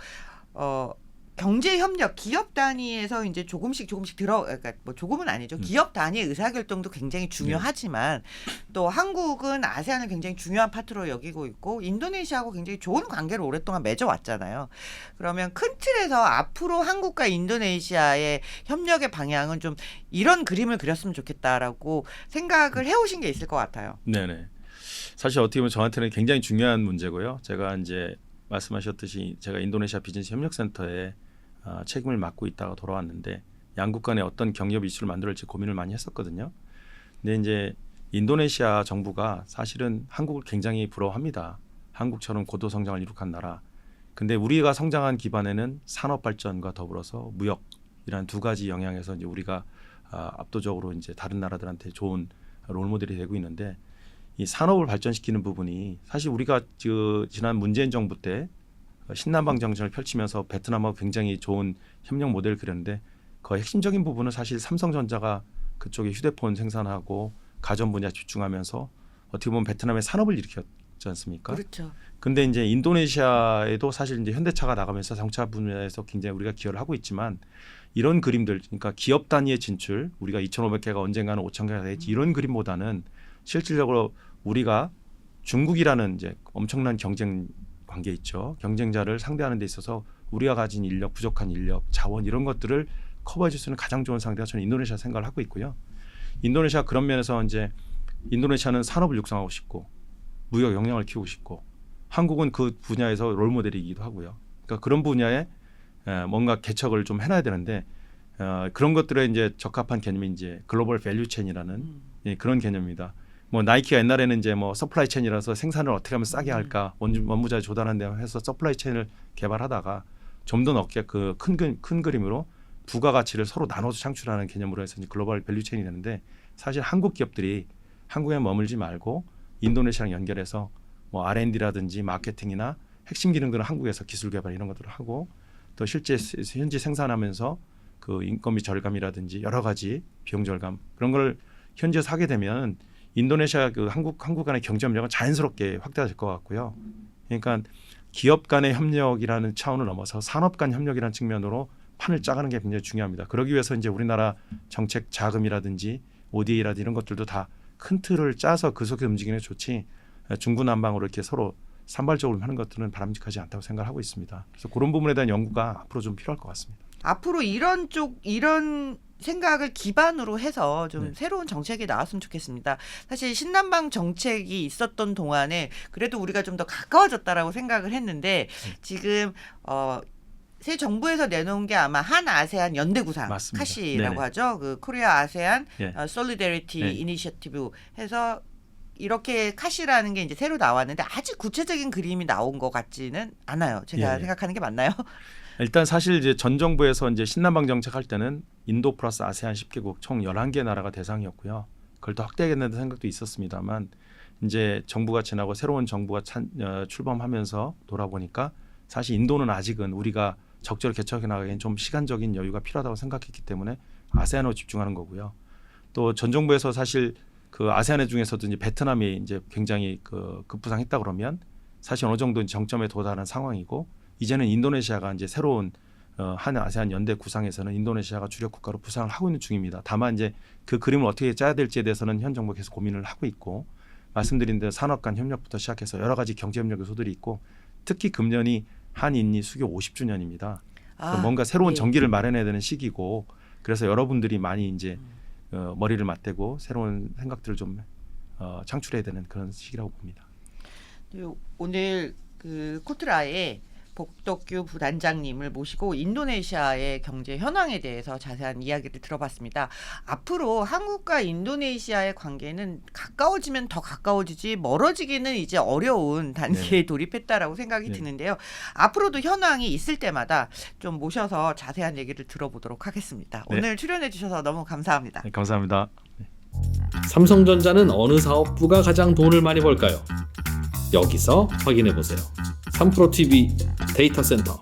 경제 협력 기업 단위에서 이제 조금씩 그러니까 뭐 조금은 아니죠. 기업 단위의 의사결정도 굉장히 중요하지만 또 한국은 아세안을 굉장히 중요한 파트로 여기고 있고 인도네시아하고 굉장히 좋은 관계를 오랫동안 맺어왔잖아요. 그러면 큰 틀에서 앞으로 한국과 인도네시아의 협력의 방향은 좀 이런 그림을 그렸으면 좋겠다라고 생각을 해오신 게 있을 것 같아요. 네네. 사실 어떻게 보면 저한테는 굉장히 중요한 문제고요. 제가 이제 말씀하셨듯이 제가 인도네시아 비즈니스 협력센터에 책임을 맡고 있다가 돌아왔는데 양국 간에 어떤 경협 이슈를 만들어질지 고민을 많이 했었거든요. 근데 이제 인도네시아 정부가 사실은 한국을 굉장히 부러워합니다. 한국처럼 고도 성장을 이룩한 나라. 근데 우리가 성장한 기반에는 산업 발전과 더불어서 무역이란 두 가지 영향에서 이제 우리가 압도적으로 이제 다른 나라들한테 좋은 롤모델이 되고 있는데 이 산업을 발전시키는 부분이 사실 우리가 지난 문재인 정부 때 신남방 정책을 펼치면서 베트남하고 굉장히 좋은 협력 모델을 그렸는데 그 핵심적인 부분은 사실 삼성전자가 그쪽에 휴대폰 생산하고 가전 분야 집중하면서 어떻게 보면 베트남의 산업을 일으켰지 않습니까? 그렇죠. 근데 이제 인도네시아에도 사실 이제 현대차가 나가면서 자동차 분야에서 굉장히 우리가 기여를 하고 있지만 이런 그림들 그러니까 기업 단위의 진출 우리가 2,500개가 언젠가는 5,000개가 되겠지 이런 그림보다는 실질적으로 우리가 중국이라는 이제 엄청난 경쟁 관계 있죠. 경쟁자를 상대하는 데 있어서 우리가 가진 인력, 부족한 인력, 자원 이런 것들을 커버해 줄 수 있는 가장 좋은 상대가 저는 인도네시아 생각을 하고 있고요. 인도네시아 그런 면에서 이제 인도네시아는 산업을 육성하고 싶고 무역 역량을 키우고 싶고 한국은 그 분야에서 롤모델이기도 하고요. 그러니까 그런 분야에 뭔가 개척을 좀 해놔야 되는데 그런 것들에 이제 적합한 개념이 이제 글로벌 밸류 체인이라는 그런 개념입니다. 뭐 나이키가 옛날에는 이제 뭐 서플라이 체인이라서 생산을 어떻게 하면 싸게 할까 원무자재 조달하는 데 해서 서플라이 체인을 개발하다가 좀 더 넓게 그 큰 그림으로 부가가치를 서로 나눠서 창출하는 개념으로 해서 이제 글로벌 밸류 체인이 되는데 사실 한국 기업들이 한국에 머물지 말고 인도네시아랑 연결해서 뭐 R&D라든지 마케팅이나 핵심 기능들은 한국에서 기술 개발 이런 것들을 하고 또 실제 현지 생산하면서 그 인건비 절감이라든지 여러 가지 비용 절감 그런 걸 현지에서 하게 되면 인도네시아 그 한국 간의 경제 협력은 자연스럽게 확대될 것 같고요. 그러니까 기업 간의 협력이라는 차원을 넘어서 산업 간 협력이라는 측면으로 판을 짜가는 게 굉장히 중요합니다. 그러기 위해서 이제 우리나라 정책 자금이라든지 ODA라든지 이런 것들도 다 큰 틀을 짜서 그 속에 움직이는 게 좋지 중구난방으로 이렇게 서로 산발적으로 하는 것들은 바람직하지 않다고 생각하고 있습니다. 그래서 그런 부분에 대한 연구가 앞으로 좀 필요할 것 같습니다. 앞으로 이런 생각을 기반으로 해서 좀 새로운 정책이 나왔으면 좋겠습니다. 사실 신남방 정책이 있었던 동안에 그래도 우리가 좀 더 가까워졌다라고 생각을 했는데 지금 새 정부에서 내놓은 게 아마 한 아세안 연대 구상 맞습니다. 카시라고 네네. 하죠. 그 코리아 아세안 예. 솔리데리티 네. 이니셔티브 해서 이렇게 카시라는 게 이제 새로 나왔는데 아직 구체적인 그림이 나온 것 같지는 않아요. 제가 예. 생각하는 게 맞나요? 일단 사실 이제 전 정부에서 이제 신남방 정책할 때는 인도 플러스 아세안 10개국 총 11개 나라가 대상이었고요. 그걸 더 확대하겠다는 생각도 있었습니다만 이제 정부가 지나고 새로운 정부가 출범하면서 돌아보니까 사실 인도는 아직은 우리가 적절히 개척해 나가기엔 좀 시간적인 여유가 필요하다고 생각했기 때문에 아세안으로 집중하는 거고요. 또 전 정부에서 사실 그 아세안 중에서도 이제 베트남이 이제 굉장히 급부상했다 그러면 사실 어느 정도 정점에 도달한 상황이고 이제는 인도네시아가 이제 새로운 한 아세안 연대 구상에서는 인도네시아가 주력 국가로 부상을 하고 있는 중입니다. 다만 이제 그 그림을 어떻게 짜야 될지에 대해서는 현 정부가 계속 고민을 하고 있고 말씀드린 대로 산업 간 협력부터 시작해서 여러 가지 경제 협력 요소들이 있고 특히 금년이 한인리 수교 50주년입니다. 뭔가 새로운 전기를 마련해야 되는 시기고 그래서 여러분들이 많이 이제 머리를 맞대고 새로운 생각들을 좀 창출해야 되는 그런 시기라고 봅니다. 오늘 그 코트라에 복덕규 부단장님을 모시고 인도네시아의 경제 현황에 대해서 자세한 이야기를 들어봤습니다. 앞으로 한국과 인도네시아의 관계는 가까워지면 더 가까워지지 멀어지기는 이제 어려운 단계에 돌입했다라고 생각이 드는데요. 앞으로도 현황이 있을 때마다 좀 모셔서 자세한 얘기를 들어보도록 하겠습니다. 네. 오늘 출연해 주셔서 너무 감사합니다. 네, 감사합니다. 삼성전자는 어느 사업부가 가장 돈을 많이 벌까요? 여기서 확인해 보세요. 3프로TV 데이터 센터.